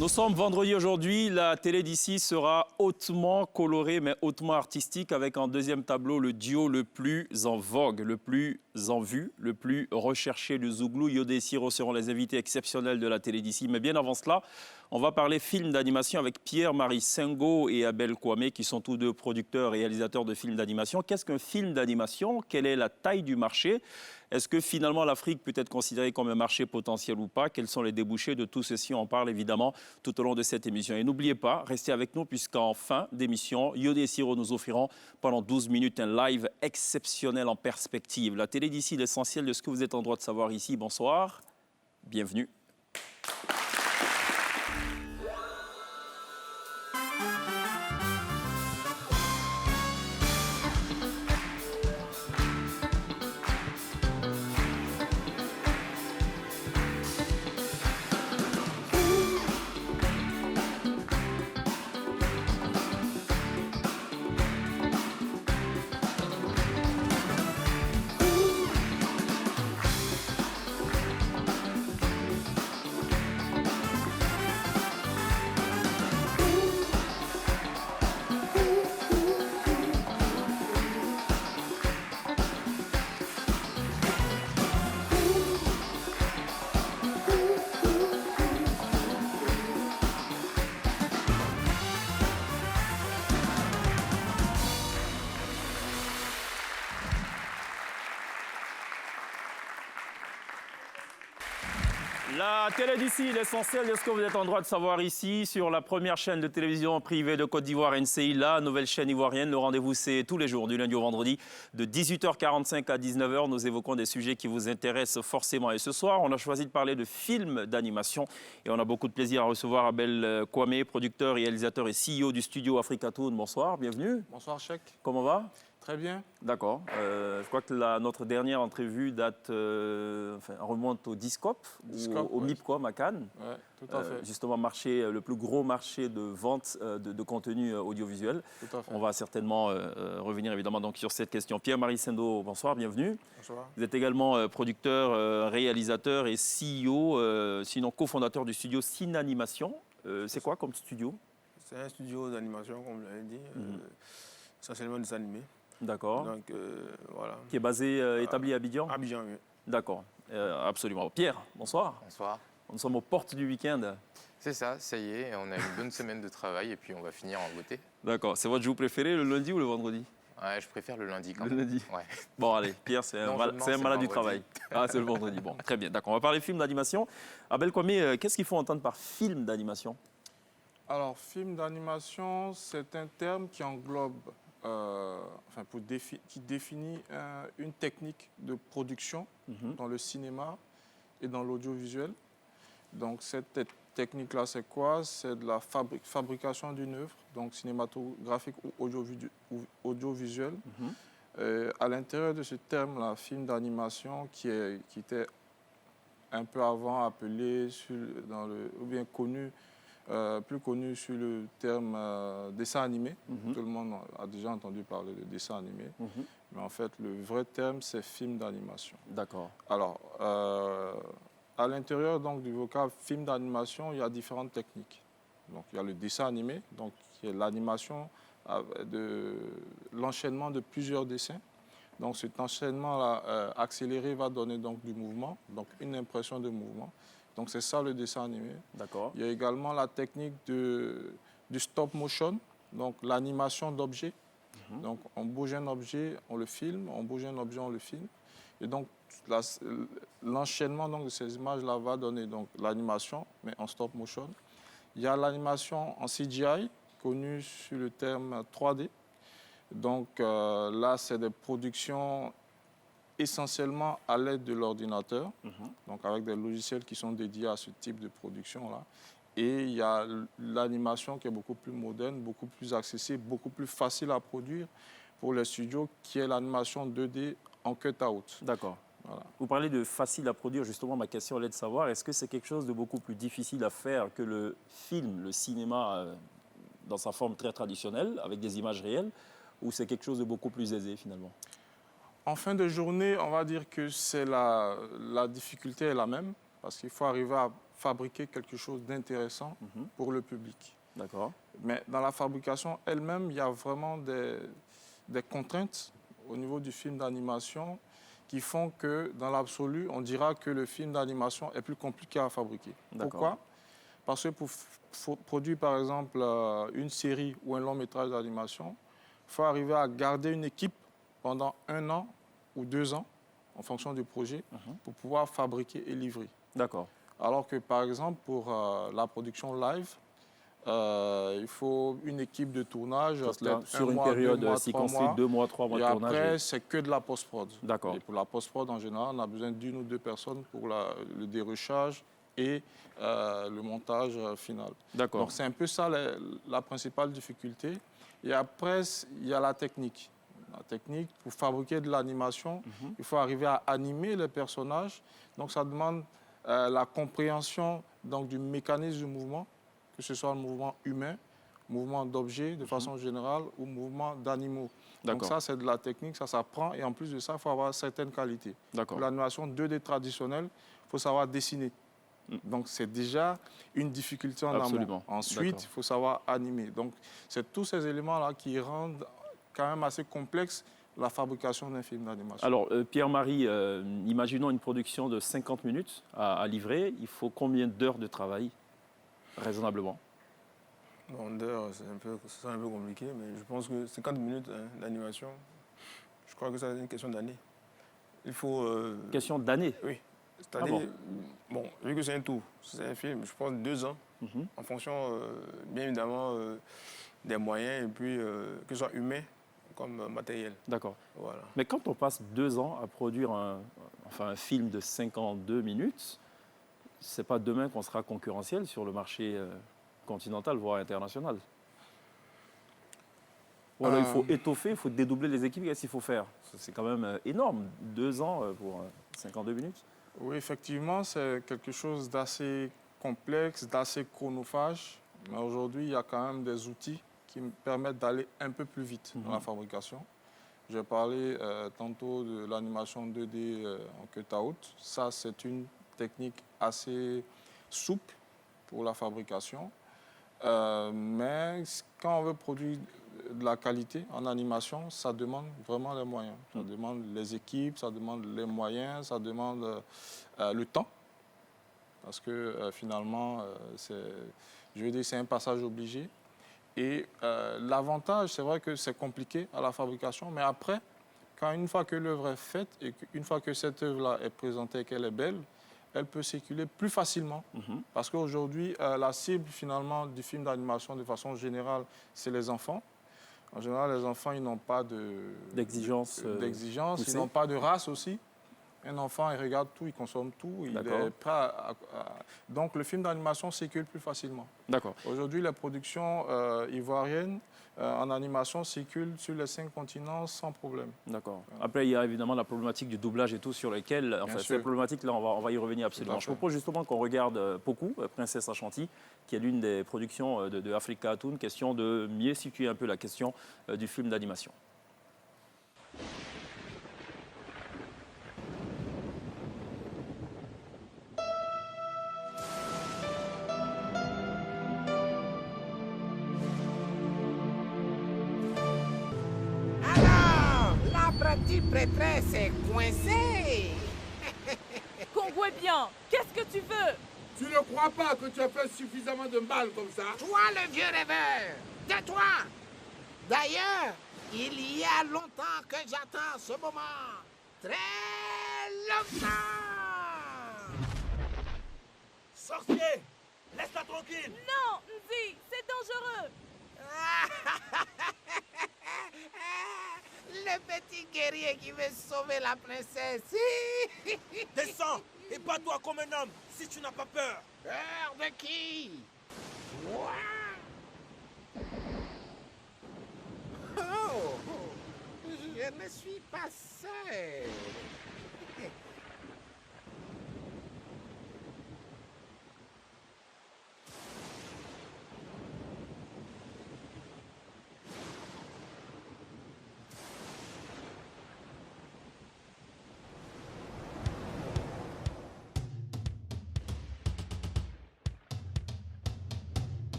Nous sommes vendredi aujourd'hui. La télé d'ici sera hautement colorée, mais hautement artistique, avec en deuxième tableau le duo le plus en vogue, le plus en vue, le plus recherché de Zouglou. Yodé et Siro seront les invités exceptionnels de la télé d'ici. Mais bien avant cela, on va parler film d'animation avec Pierre-Marie Sengo et Abel Kwame, qui sont tous deux producteurs et réalisateurs de films d'animation. Qu'est-ce qu'un film d'animation? Quelle est la taille du marché? Est-ce que finalement l'Afrique peut être considérée comme un marché potentiel ou pas? Quels sont les débouchés de tout ceci? On parle évidemment tout au long de cette émission. Et n'oubliez pas, restez avec nous puisqu'en fin d'émission, Yodé et Siro nous offriront pendant 12 minutes un live exceptionnel en perspective. La télé d'ici, l'essentiel de ce que vous êtes en droit de savoir ici. Bonsoir, bienvenue. La télé d'ici, l'essentiel de ce que vous êtes en droit de savoir ici, sur la première chaîne de télévision privée de Côte d'Ivoire, NCI, la nouvelle chaîne ivoirienne. Le rendez-vous, c'est tous les jours, du lundi au vendredi, de 18h45 à 19h. Nous évoquons des sujets qui vous intéressent forcément. Et ce soir, on a choisi de parler de films d'animation. Et on a beaucoup de plaisir à recevoir Abel Kwame, producteur, réalisateur et CEO du studio Africatoon. Bonsoir, bienvenue. Bonsoir, Cheikh. Comment va? Très bien. D'accord. Je crois que notre dernière entrevue remonte au Discop, au MIPCOM à Cannes. Ouais, tout à fait. Justement, le plus gros marché de vente de contenu audiovisuel. Tout à fait. On va certainement revenir évidemment donc, sur cette question. Pierre-Marie Sendo, bonsoir, bienvenue. Bonsoir. Vous êtes également producteur, réalisateur et CEO, sinon cofondateur du studio Cinanimation. C'est quoi comme studio? C'est un studio d'animation, comme vous l'avez dit, essentiellement des animés. D'accord. Donc, voilà. Qui est basé, établi à Abidjan? Abidjan, oui. D'accord, absolument. Pierre, bonsoir. Bonsoir. Nous sommes aux portes du week-end. C'est ça y est, on a une bonne semaine de travail et puis on va finir en beauté. D'accord. C'est votre jour préféré, le lundi ou le vendredi? Ouais, je préfère le lundi quand Le même. lundi. Ouais. Bon, allez, Pierre, c'est un malade du travail. Ah, c'est le vendredi. Bon, très bien. D'accord, on va parler film d'animation. Abel Kwame, qu'est-ce qu'il faut entendre par film d'animation? Alors, film d'animation, c'est un terme qui englobe, qui définit une technique de production dans le cinéma et dans l'audiovisuel. Donc, cette technique-là, c'est quoi? C'est de la fabrication d'une œuvre, donc cinématographique ou audiovisuelle. À l'intérieur de ce terme-là, film d'animation, qui était un peu avant appelé, ou bien connu, plus connu sous le terme dessin animé. Tout le monde a déjà entendu parler de dessin animé. Mais en fait, le vrai terme, c'est film d'animation. D'accord. Alors, à l'intérieur donc, du vocable film d'animation, il y a différentes techniques. Donc, il y a le dessin animé, donc, qui est l'animation, l'enchaînement de plusieurs dessins. Donc, cet enchaînement-là accéléré va donner donc, du mouvement, donc une impression de mouvement. Donc, c'est ça le dessin animé. D'accord. Il y a également la technique du stop motion, donc l'animation d'objets. Donc, on bouge un objet, on le filme, on bouge un objet, on le filme. Et donc, l'enchaînement de ces images-là va donner donc l'animation, mais en stop motion. Il y a l'animation en CGI, connue sous le terme 3D. Donc, là, c'est des productions essentiellement à l'aide de l'ordinateur, donc avec des logiciels qui sont dédiés à ce type de production-là. Et il y a l'animation qui est beaucoup plus moderne, beaucoup plus accessible, beaucoup plus facile à produire pour les studios, qui est l'animation 2D en cut-out. D'accord. Voilà. Vous parlez de facile à produire. Justement, ma question est de savoir, est-ce que c'est quelque chose de beaucoup plus difficile à faire que le film, le cinéma, dans sa forme très traditionnelle, avec des images réelles, ou c'est quelque chose de beaucoup plus aisé finalement? En fin de journée, on va dire que la difficulté est la même, parce qu'il faut arriver à fabriquer quelque chose d'intéressant pour le public. D'accord. Mais dans la fabrication elle-même, il y a vraiment des contraintes au niveau du film d'animation qui font que, dans l'absolu, on dira que le film d'animation est plus compliqué à fabriquer. D'accord. Pourquoi? Parce que pour produire, par exemple, une série ou un long métrage d'animation, il faut arriver à garder une équipe pendant 1 an ou 2 ans, en fonction du projet, pour pouvoir fabriquer et livrer. D'accord. Alors que, par exemple, pour la production live, il faut une équipe de tournage, peut-être sur 1 une mois, période 2 mois, 3 séquencée, mois. 2 mois, 3 mois Et de tournage. après, c'est que de la post-prod. D'accord. Et pour la post-prod, en général, on a besoin d'1 ou 2 personnes pour le dérushage et le montage final. D'accord. Donc, c'est un peu ça la principale difficulté. Et après, il y a la technique. La technique, pour fabriquer de l'animation, il faut arriver à animer les personnages. Donc, ça demande la compréhension donc, du mécanisme du mouvement, que ce soit le mouvement humain, mouvement d'objets de façon générale ou mouvement d'animaux. Donc D'accord. ça, c'est de la technique, ça s'apprend. Et en plus de ça, il faut avoir certaines qualités. D'accord. Pour l'animation 2D traditionnelle, il faut savoir dessiner. Donc c'est déjà une difficulté en amont. Absolument. Ensuite, D'accord. il faut savoir animer. Donc c'est tous ces éléments-là qui rendent quand même assez complexe la fabrication d'un film d'animation. Alors, Pierre-Marie, imaginons une production de 50 minutes à livrer. Il faut combien d'heures de travail, raisonnablement? Bon, d'heures, c'est un peu compliqué, mais je pense que 50 minutes d'animation, je crois que c'est une question d'année. Il faut... Question d'année? Oui. C'est-à-dire, bon bon, vu que c'est un tout, c'est un film, je pense 2 ans, en fonction, bien évidemment, des moyens et puis que ce soit humain comme matériel. D'accord. Voilà. Mais quand on passe 2 ans à produire un film de 52 minutes, c'est pas demain qu'on sera concurrentiel sur le marché continental, voire international. Ou alors il faut étoffer, il faut dédoubler les équipes. Qu'est-ce qu'il faut faire? C'est quand même énorme, 2 ans pour 52 minutes. Oui, effectivement, c'est quelque chose d'assez complexe, d'assez chronophage. Mais aujourd'hui, il y a quand même des outils qui me permettent d'aller un peu plus vite dans la fabrication. J'ai parlé tantôt de l'animation 2D en cut-out. Ça, c'est une technique assez souple pour la fabrication. Mais quand on veut produire de la qualité en animation, ça demande vraiment les moyens. Ça demande les équipes, ça demande les moyens, ça demande le temps. Parce que finalement, c'est un passage obligé. Et l'avantage, c'est vrai que c'est compliqué à la fabrication, mais après, une fois que l'œuvre est faite et une fois que cette œuvre-là est présentée et qu'elle est belle, elle peut circuler plus facilement. Parce qu'aujourd'hui, la cible finalement du film d'animation de façon générale, c'est les enfants. En général, les enfants, ils n'ont pas d'exigence, ils n'ont pas de race aussi. Un enfant, il regarde tout, il consomme tout, il est prêt Donc, le film d'animation circule plus facilement. D'accord. Aujourd'hui, les productions ivoiriennes en animation circulent sur les 5 continents sans problème. D'accord. Après, il y a évidemment la problématique du doublage et tout sur lesquels, enfin, ces problématiques-là, on va y revenir absolument. Je propose justement qu'on regarde Pokou, Princesse Ashanti, qui est l'une des productions de Africa Cartoon, question de mieux situer un peu la question du film d'animation. Petite prêtresse est coincée. Congo est bien. Qu'est-ce que tu veux? Tu ne crois pas que tu as fait suffisamment de mal comme ça? Toi, le vieux rêveur, tais-toi. D'ailleurs, il y a longtemps que j'attends ce moment. Très longtemps. Sorcier, laisse-la tranquille. Non, Nzi, c'est dangereux. Le petit guerrier qui veut sauver la princesse. Descends et bats-toi comme un homme si tu n'as pas peur. Peur de qui? Moi? Oh, je ne suis pas seul.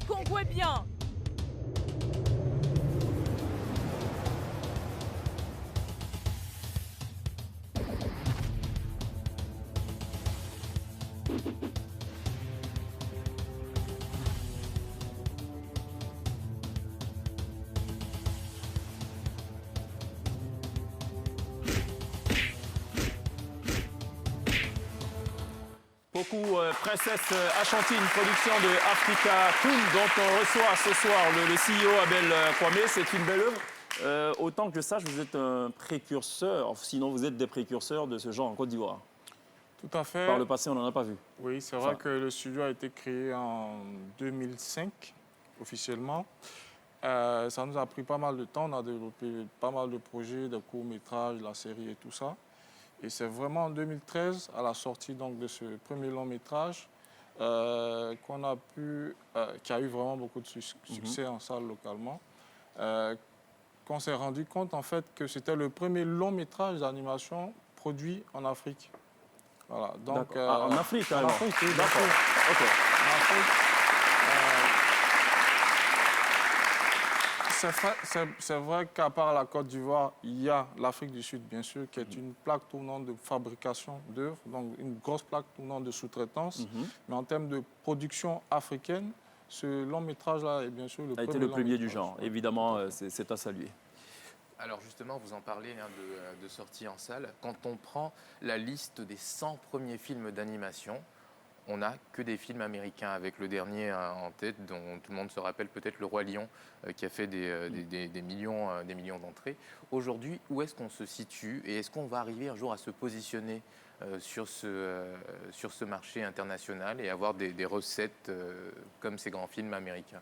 Congo est bien. Poku Princesse Ashanti, une production de Africa Toon, dont on reçoit ce soir le CEO Abel Kwame. C'est une belle œuvre. Autant que je sache, vous êtes un précurseur, sinon vous êtes des précurseurs de ce genre en Côte d'Ivoire. Tout à fait. Par le passé, on n'en a pas vu. Oui, c'est vrai que le studio a été créé en 2005, officiellement. Ça nous a pris pas mal de temps. On a développé pas mal de projets, de courts-métrages, la série et tout ça. Et c'est vraiment en 2013, à la sortie donc, de ce premier long-métrage, qu'on a pu, qui a eu vraiment beaucoup de succès en salle localement, qu'on s'est rendu compte en fait que c'était le premier long-métrage d'animation produit en Afrique. Voilà. Donc, en Afrique, en alors. Afrique, oui, D'accord. Ok. en Afrique, c'est vrai qu'à part la Côte d'Ivoire, il y a l'Afrique du Sud, bien sûr, qui est une plaque tournante de fabrication d'œuvres, donc une grosse plaque tournante de sous-traitance. Mais en termes de production africaine, ce long-métrage-là est bien sûr le A premier été le premier du long-métrage. genre. Évidemment, c'est à saluer. Alors justement, vous en parlez de sortie en salle. Quand on prend la liste des 100 premiers films d'animation, on n'a que des films américains, avec le dernier en tête, dont tout le monde se rappelle peut-être, Le Roi Lion, qui a fait des millions d'entrées. Aujourd'hui, où est-ce qu'on se situe et est-ce qu'on va arriver un jour à se positionner sur ce marché international et avoir des recettes comme ces grands films américains?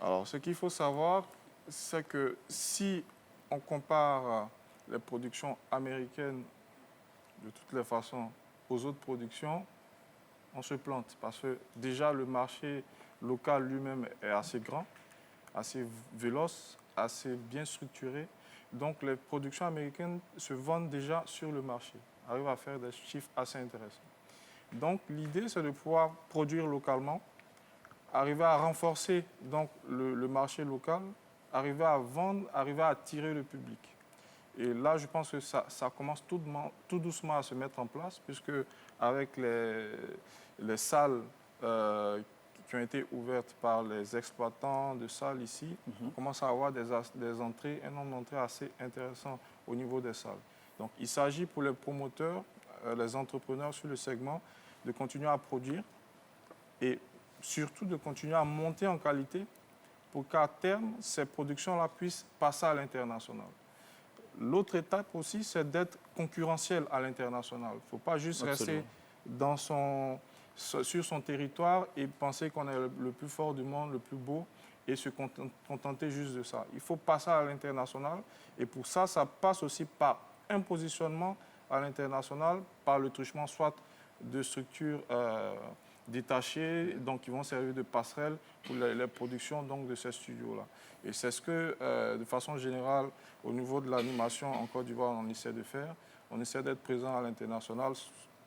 Alors, ce qu'il faut savoir, c'est que si on compare les productions américaines de toutes les façons aux autres productions, on se plante parce que déjà le marché local lui-même est assez grand, assez véloce, assez bien structuré. Donc les productions américaines se vendent déjà sur le marché, arrivent à faire des chiffres assez intéressants. Donc l'idée, c'est de pouvoir produire localement, arriver à renforcer donc, le marché local, arriver à vendre, arriver à attirer le public. Et là, je pense que ça commence tout doucement à se mettre en place, puisque avec les salles qui ont été ouvertes par les exploitants de salles ici, on commence à avoir des entrées, un nombre d'entrées assez intéressant au niveau des salles. Donc, il s'agit pour les promoteurs, les entrepreneurs sur le segment, de continuer à produire et surtout de continuer à monter en qualité pour qu'à terme, ces productions-là puissent passer à l'international. L'autre étape aussi, c'est d'être concurrentiel à l'international. Il ne faut pas juste rester sur son territoire et penser qu'on est le plus fort du monde, le plus beau, et se contenter juste de ça. Il faut passer à l'international, et pour ça, ça passe aussi par un positionnement à l'international, par le truchement soit de structures détachées, donc qui vont servir de passerelle pour les productions donc, de ces studios-là. Et c'est ce que, de façon générale, au niveau de l'animation en Côte d'Ivoire, on essaie de faire. On essaie d'être présent à l'international,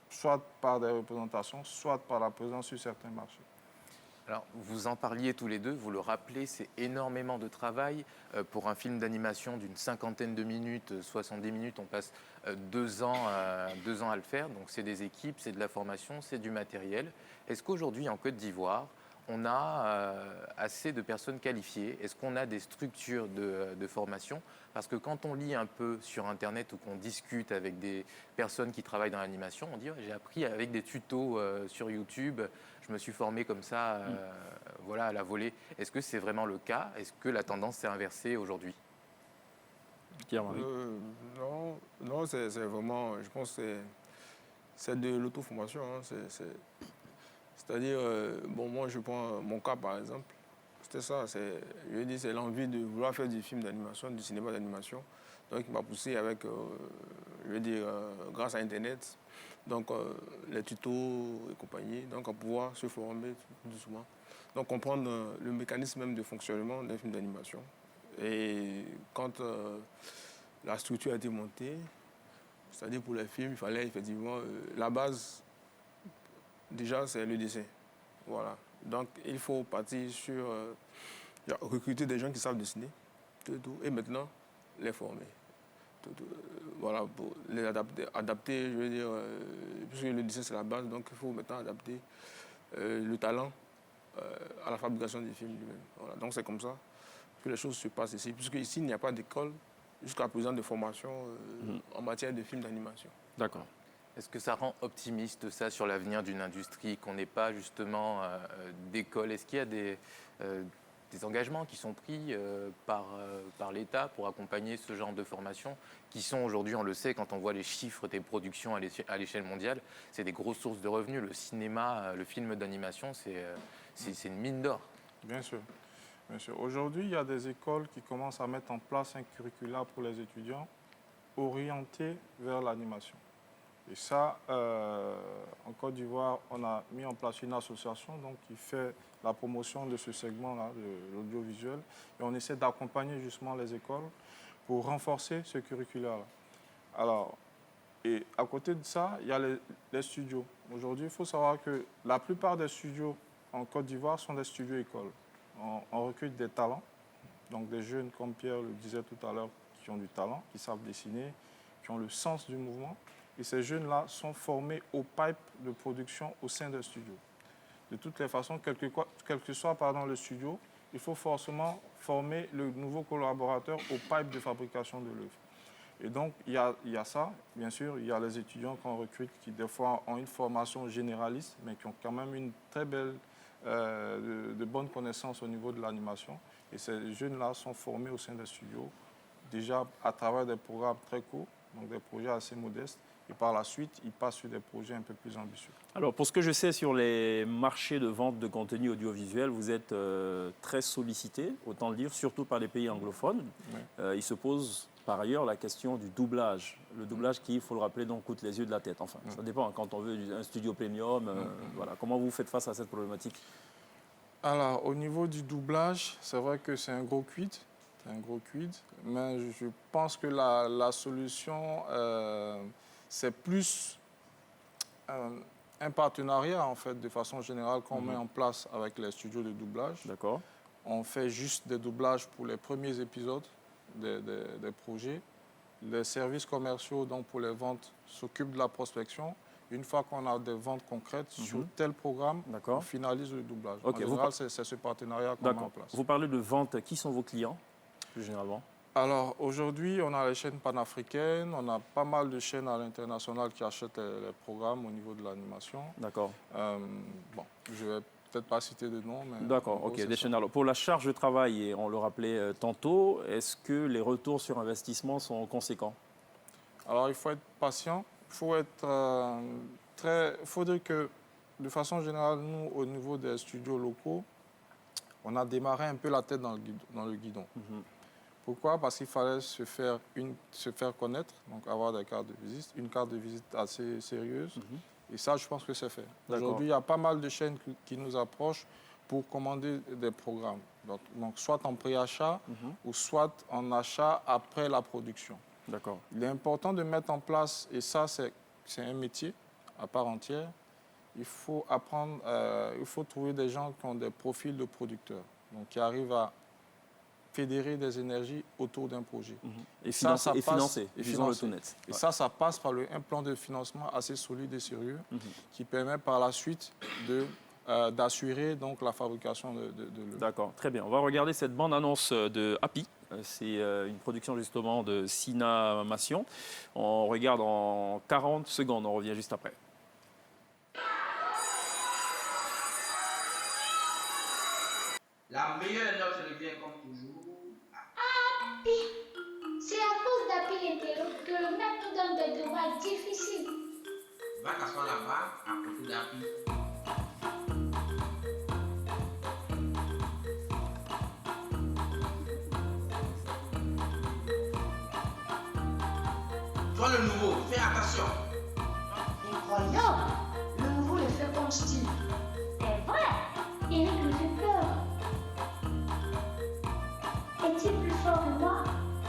soit par des représentations, soit par la présence sur certains marchés. Alors, vous en parliez tous les deux, vous le rappelez, c'est énormément de travail. Pour un film d'animation d'une 50aine de minutes, 70 minutes, on passe 2 ans à le faire. Donc, c'est des équipes, c'est de la formation, c'est du matériel. Est-ce qu'aujourd'hui, en Côte d'Ivoire, on a assez de personnes qualifiées? Est-ce qu'on a des structures de formation? Parce que quand on lit un peu sur Internet ou qu'on discute avec des personnes qui travaillent dans l'animation, on dit j'ai appris avec des tutos sur YouTube, je me suis formé comme ça voilà, à la volée. Est-ce que c'est vraiment le cas? Est-ce que la tendance s'est inversée aujourd'hui? Non, c'est vraiment, je pense que c'est de l'auto-formation. Hein, c'est-à-dire, moi je prends mon cas par exemple, c'était ça, je veux dire, c'est l'envie de vouloir faire du film d'animation, du cinéma d'animation, donc il m'a poussé avec, je veux dire, grâce à Internet, donc les tutos et compagnie, donc à pouvoir se former tout doucement, donc comprendre le mécanisme même de fonctionnement d'un film d'animation. Et quand la structure a été montée, c'est-à-dire pour les films, il fallait effectivement la base déjà, c'est le dessin. Voilà. Donc, il faut partir sur recruter des gens qui savent dessiner, et maintenant, les former. Voilà, pour les adapter, je veux dire, puisque le dessin, c'est la base, donc il faut maintenant adapter le talent à la fabrication des films lui-même. Voilà. Donc, c'est comme ça que les choses se passent ici, puisque ici, il n'y a pas d'école jusqu'à présent de formation en matière de films d'animation. D'accord. Est-ce que ça rend optimiste, ça, sur l'avenir d'une industrie, qu'on n'ait pas justement d'école? Est-ce qu'il y a des engagements qui sont pris par l'État pour accompagner ce genre de formation, qui sont aujourd'hui, on le sait, quand on voit les chiffres des productions à l'échelle mondiale, c'est des grosses sources de revenus. Le cinéma, le film d'animation, c'est une mine d'or. Bien sûr. Bien sûr. Aujourd'hui, il y a des écoles qui commencent à mettre en place un curricula pour les étudiants orienté vers l'animation. Et ça, en Côte d'Ivoire, on a mis en place une association donc, qui fait la promotion de ce segment-là, de l'audiovisuel. Et on essaie d'accompagner justement les écoles pour renforcer ce curricula-là. Alors, et à côté de ça, il y a les studios. Aujourd'hui, il faut savoir que la plupart des studios en Côte d'Ivoire sont des studios écoles. On recrute des talents, donc des jeunes, comme Pierre le disait tout à l'heure, qui ont du talent, qui savent dessiner, qui ont le sens du mouvement. Et ces jeunes-là sont formés au pipe de production au sein des studios. De toutes les façons, quel que soit le studio, il faut forcément former le nouveau collaborateur au pipe de fabrication de l'œuvre. Et donc, il y a ça, bien sûr, il y a les étudiants qu'on recrute qui, des fois, ont une formation généraliste, mais qui ont quand même une très belle, de bonnes connaissances au niveau de l'animation. Et ces jeunes-là sont formés au sein des studios, déjà à travers des programmes très courts, donc des projets assez modestes. Et par la suite, ils passent sur des projets un peu plus ambitieux. Alors, pour ce que je sais sur les marchés de vente de contenu audiovisuel, vous êtes très sollicité, autant le dire, surtout par les pays anglophones. Oui. Il se pose par ailleurs la question du doublage. Le doublage qui, il faut le rappeler, donc, coûte les yeux de la tête. Enfin, ça dépend. Quand on veut un studio premium, voilà. Comment vous faites face à cette problématique? Alors, au niveau du doublage, c'est vrai que c'est un gros quid. C'est un gros quid. Mais je pense que la solution... c'est plus un partenariat, en fait, de façon générale, qu'on met en place avec les studios de doublage. D'accord. On fait juste des doublages pour les premiers épisodes des projets. Les services commerciaux, donc pour les ventes, s'occupent de la prospection. Une fois qu'on a des ventes concrètes sur tel programme, on finalise le doublage. Okay. En général, c'est ce partenariat qu'on met en place. Vous parlez de vente. Qui sont vos clients, plus généralement? Alors, aujourd'hui, on a les chaînes panafricaines, on a pas mal de chaînes à l'international qui achètent les programmes au niveau de l'animation. D'accord. Bon, je vais peut-être pas citer de nom, mais... D'accord, ok, des chaînes. Alors, pour la charge de travail, et on le rappelait tantôt, est-ce que les retours sur investissement sont conséquents? Alors, il faut être patient, il faut être il faudrait que, de façon générale, nous, au niveau des studios locaux, on a démarré un peu la tête dans le guidon. Pourquoi? Parce qu'il fallait se faire connaître, donc avoir des cartes de visite, une carte de visite assez sérieuse. Et ça, je pense que c'est fait. Aujourd'hui, il y a pas mal de chaînes qui nous approchent pour commander des programmes. Donc soit en préachat ou soit en achat après la production. D'accord. Il est important de mettre en place, et ça, c'est un métier à part entière, il faut apprendre, il faut trouver des gens qui ont des profils de producteurs, donc qui arrivent à fédérer des énergies autour d'un projet. Et financer, disons le tout net. Et ça passe par un plan de financement assez solide et sérieux qui permet par la suite d'assurer donc la fabrication de l'œuvre. D'accord, très bien. On va regarder cette bande-annonce de Happy. C'est une production justement de Cinémation. On regarde en 40 secondes, on revient juste après. La meilleure note revient comme toujours. Happy. C'est à cause d'Happy l'interro que le maître nous donne des devoirs difficiles. Va t'asseoir là-bas à côté d'Happy. Toi le nouveau, fais attention. Incroyable. Le nouveau le fait comme style. C'est vrai. Eric me fait peur. Est-il plus fort que moi?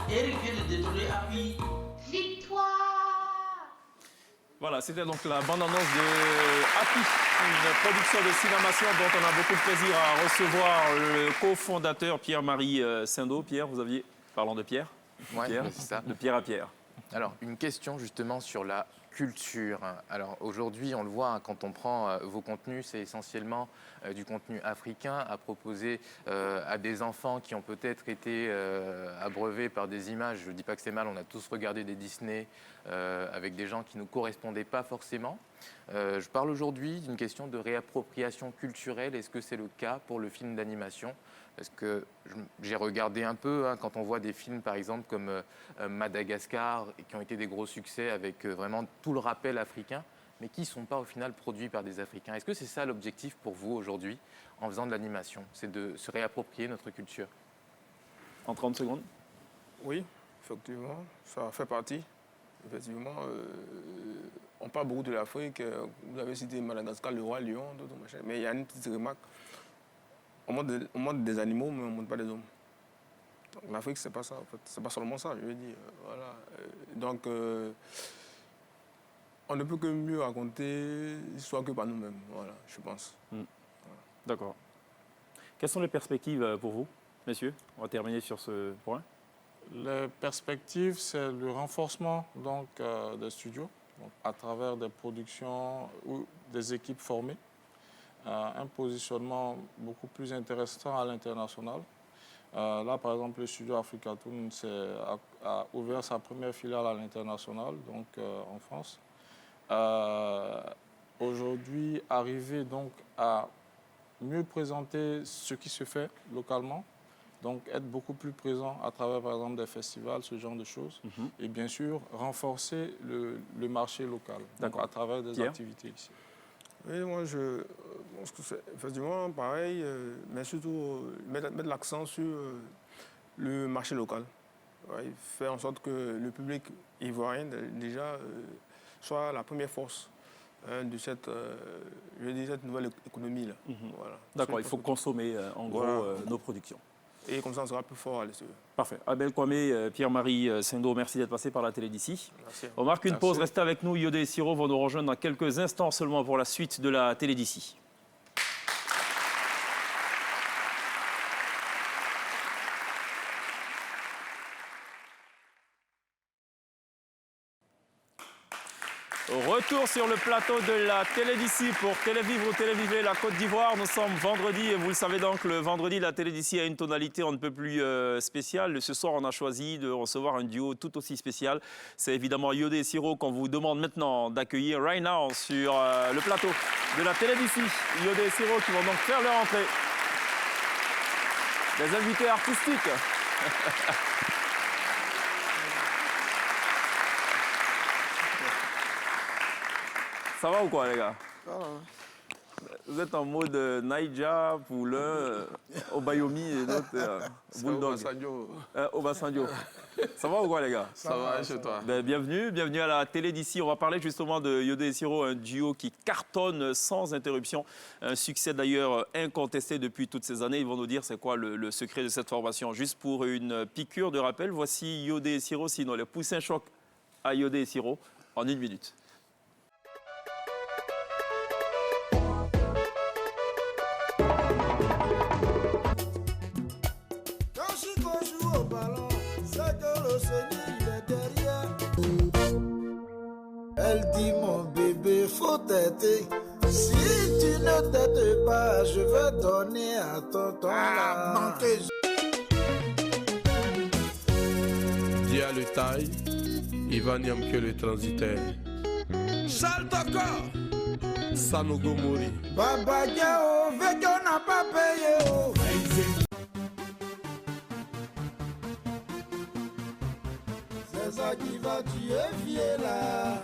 Eric vient de détruire Happy. Victoire. Voilà, c'était donc la bande-annonce de Happy. Une production de Cinémation dont on a beaucoup de plaisir à recevoir le cofondateur Pierre-Marie Sindo. Pierre, vous aviez, parlant de Pierre, Ouais, Pierre, c'est ça. de Pierre à Pierre. Alors, une question justement sur la culture. Alors aujourd'hui, on le voit, hein, quand on prend vos contenus, c'est essentiellement du contenu africain à proposer à des enfants qui ont peut-être été abreuvés par des images. Je ne dis pas que c'est mal, on a tous regardé des Disney avec des gens qui ne nous correspondaient pas forcément. Je parle aujourd'hui d'une question de réappropriation culturelle. Est-ce que c'est le cas pour le film d'animation ? Parce que j'ai regardé un peu, hein, quand on voit des films, par exemple, comme Madagascar, qui ont été des gros succès avec vraiment tout le rappel africain, mais qui ne sont pas au final produits par des Africains. Est-ce que c'est ça l'objectif pour vous aujourd'hui, en faisant de l'animation ? C'est de se réapproprier notre culture ? En 30 secondes. Oui, effectivement, ça fait partie. Effectivement, on parle beaucoup de l'Afrique. Vous avez cité Madagascar, le roi lion, d'autres machins. Mais il y a une petite remarque. On montre des animaux, mais on ne montre pas des hommes. Donc, l'Afrique, c'est pas ça, en fait. C'est pas seulement ça, je veux dire. Voilà. Donc, on ne peut que mieux raconter l'histoire que par nous-mêmes, voilà, je pense. D'accord. Quelles sont les perspectives pour vous, messieurs ? On va terminer sur ce point. Les perspectives, c'est le renforcement donc, des studios donc, à travers des productions ou des équipes formées. Un positionnement beaucoup plus intéressant à l'international. Là, par exemple, le studio Africatoon a ouvert sa première filiale à l'international, donc en France. Aujourd'hui, arriver donc à mieux présenter ce qui se fait localement, donc être beaucoup plus présent à travers, par exemple, des festivals, ce genre de choses, et bien sûr, renforcer le marché local, donc à travers des activités ici. Oui, moi, je pense que c'est effectivement pareil, mais surtout mettre l'accent sur le marché local. Ouais, faire en sorte que le public ivoirien, déjà, soit la première force de cette nouvelle économie-là. Voilà. D'accord, il faut consommer, en gros, nos productions. Et comme ça, on sera plus fort à l'extérieur. Parfait. Abel Kwame, Pierre-Marie Sindo, merci d'être passé par la télé d'ici. Merci. On marque une pause, restez avec nous. Yodé et Siro vont nous rejoindre dans quelques instants seulement pour la suite de la télé d'ici. Retour sur le plateau de la télé d'ici pour Télévivre ou Téléviver la Côte d'Ivoire. Nous sommes vendredi et vous le savez donc, le vendredi, la télé d'ici a une tonalité on ne peut plus spéciale. Ce soir, on a choisi de recevoir un duo tout aussi spécial. C'est évidemment Yodé et Siro qu'on vous demande maintenant d'accueillir right now sur le plateau de la télé d'ici. Yodé et Siro qui vont donc faire leur entrée. Des invités artistiques. Ça va ou quoi, les gars? Vous êtes en mode Naija pour l'un, Obayomi et l'autre Bulldog. Obasanjo. Ça va ou quoi, les gars? Ça va, chez toi. Ben, bienvenue à la télé d'ici. On va parler justement de Yodé et Siro, un duo qui cartonne sans interruption. Un succès d'ailleurs incontesté depuis toutes ces années. Ils vont nous dire c'est quoi le secret de cette formation. Juste pour une piqûre de rappel, voici Yodé et Siro, sinon le poussin choc à Yodé et Siro en 1 minute. Elle dit mon bébé faut t'aider. Si tu ne t'aides pas, je vais donner à tonton là. Dia le taille, Ivan Yamke le transitaire. Charles Dakar, Sanogo Mori. Baba Diao, veut qu'on n'a pas payé. Oh. C'est ça qui va tuer vieux là.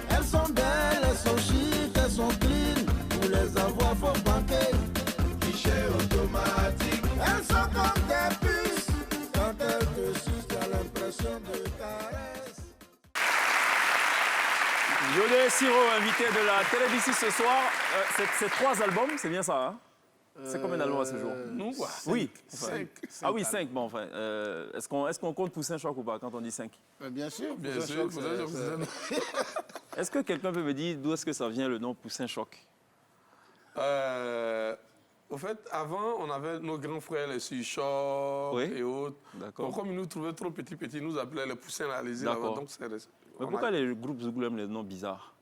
Elles sont belles, elles sont chic, elles sont clean. Pour les avoir, faut banquer. Guichet automatique. Elles sont comme des puces. Quand elles te sucent, t'as l'impression de caresse. Yodé et Siro, invité de la télé d'ici ce soir. C'est 3 albums, c'est bien ça, hein? C'est combien d'albums à ce jour? Nous, quoi. Oui. Cinq. Ah oui, 5. Bon, enfin, est-ce qu'on compte Poussin Choc ou pas quand on dit 5? Bien sûr. Bien sûr, Est-ce que quelqu'un peut me dire d'où est-ce que ça vient le nom Poussin Choc? Au fait, avant, on avait nos grands frères, les Suchoc et autres. D'accord. Donc, comme ils nous trouvaient trop petits, ils nous appelaient les poussins à l'Élysée. D'accord. Mais pourquoi les groupes Zouglou aiment les noms bizarres?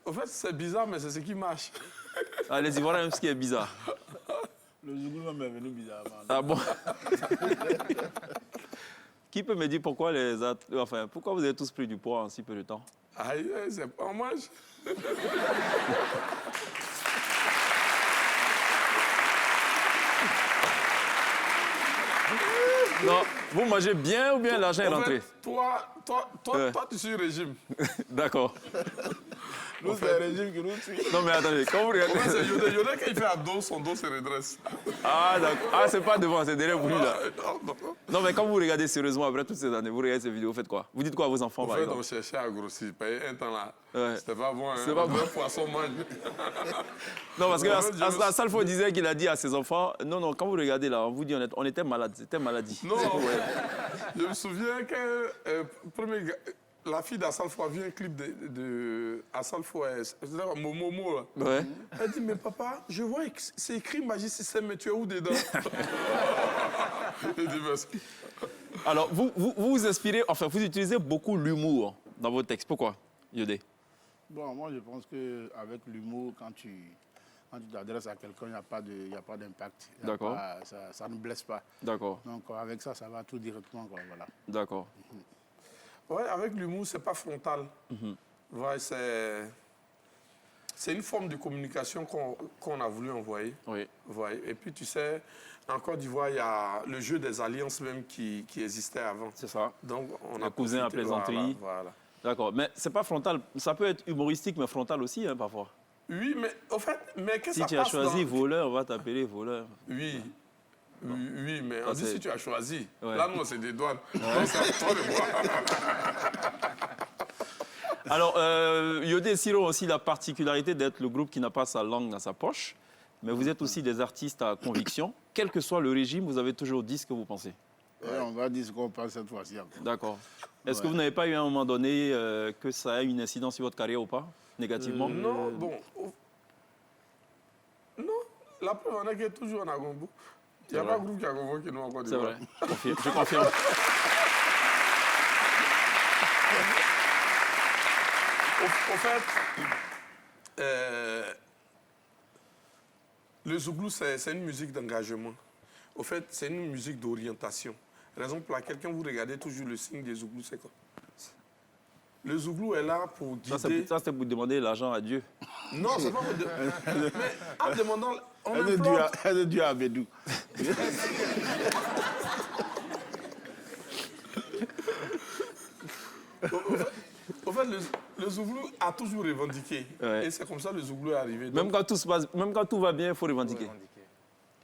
Au fait, c'est bizarre, mais c'est ce qui marche. Ah, les Ivoiriens aiment ce qui est bizarre. Le Zouglou m'est venu bizarrement. Ah bon? Qui peut me dire pourquoi pourquoi vous avez tous pris du poids en si peu de temps? Aïe, c'est pas en mange. Non, vous mangez bien ou bien l'argent est rentré? Toi, tu suis régime. D'accord. Nous, c'est le régime qui nous suit. Non, mais attendez, quand vous regardez... C'est Yoda, quand il fait à dos, son dos se redresse. Ah, d'accord. Ah, c'est pas devant, c'est derrière vous, là. Non. Non, mais quand vous regardez sérieusement, après toutes ces années, vous regardez ces vidéos, vous faites quoi? Vous dites quoi à vos enfants, En par fait, exemple? on cherchait à grossir. Un temps là, Ouais. c'était pas bon. Hein. C'est pas bon. Un poisson mange. Non, parce que Assalfo disait qu'il a dit à ses enfants, non, quand vous regardez là, on vous dit, on était malade, c'était maladie. Non, je me souviens que la fille d'Assalfo a vu un clip de Assalfo, c'est-à-dire Momo. Là. Ouais. Elle dit, mais papa, je vois que c'est écrit Magie Système, mais tu es où dedans? Je dis, merci. Alors, vous inspirez, enfin, vous utilisez beaucoup l'humour dans vos textes. Pourquoi, Yodé? Bon, moi, je pense qu'avec l'humour, quand tu t'adresses à quelqu'un, il n'y a pas d'impact. D'accord. Ça ne blesse pas. D'accord. Donc, avec ça, ça va tout directement. Quoi, voilà. D'accord. Oui, avec l'humour, c'est pas frontal. Ouais, c'est une forme de communication qu'on a voulu envoyer. Oui. Ouais. Et puis, tu sais, en Côte d'Ivoire, il y a le jeu des alliances même qui existait avant. C'est ça. Donc, on a cousin à plaisanterie. Voilà. D'accord. Mais c'est pas frontal. Ça peut être humoristique, mais frontal aussi, hein, parfois. Oui, mais au fait, qu'est-ce que si ça tu as passe choisi voleur, on va t'appeler voleur. Oui. Oui, mais on dit si tu as choisi. Ouais. Là, non, c'est des douanes. Ouais. Donc, c'est à toi de voir. Alors, Yodé et Siro ont aussi la particularité d'être le groupe qui n'a pas sa langue dans sa poche. Mais vous êtes aussi des artistes à conviction. Quel que soit le régime, vous avez toujours dit ce que vous pensez. Ouais, on va dire ce qu'on pense cette fois-ci. D'accord. Est-ce que vous n'avez pas eu à un moment donné que ça a une incidence sur votre carrière ou pas, négativement? Non, bon. Non, la preuve en est qu'il est toujours en Agombo. Il n'y a pas un groupe qui a convoqué nous encore. C'est vrai, je confirme. Au fait, le Zouglou, c'est une musique d'engagement. Au fait, c'est une musique d'orientation. Raison pour laquelle, quand vous regardez toujours le signe des Zouglous, c'est quoi? Le Zouglou est là pour guider... Ça, c'est pour demander l'argent à Dieu. Non, c'est pas pour... Mais en demandant... Elle est Dieu à Bédou. Au fait, le Zouglou a toujours revendiqué. Ouais. Et c'est comme ça que le Zouglou est arrivé. Même quand tout va bien, il faut revendiquer.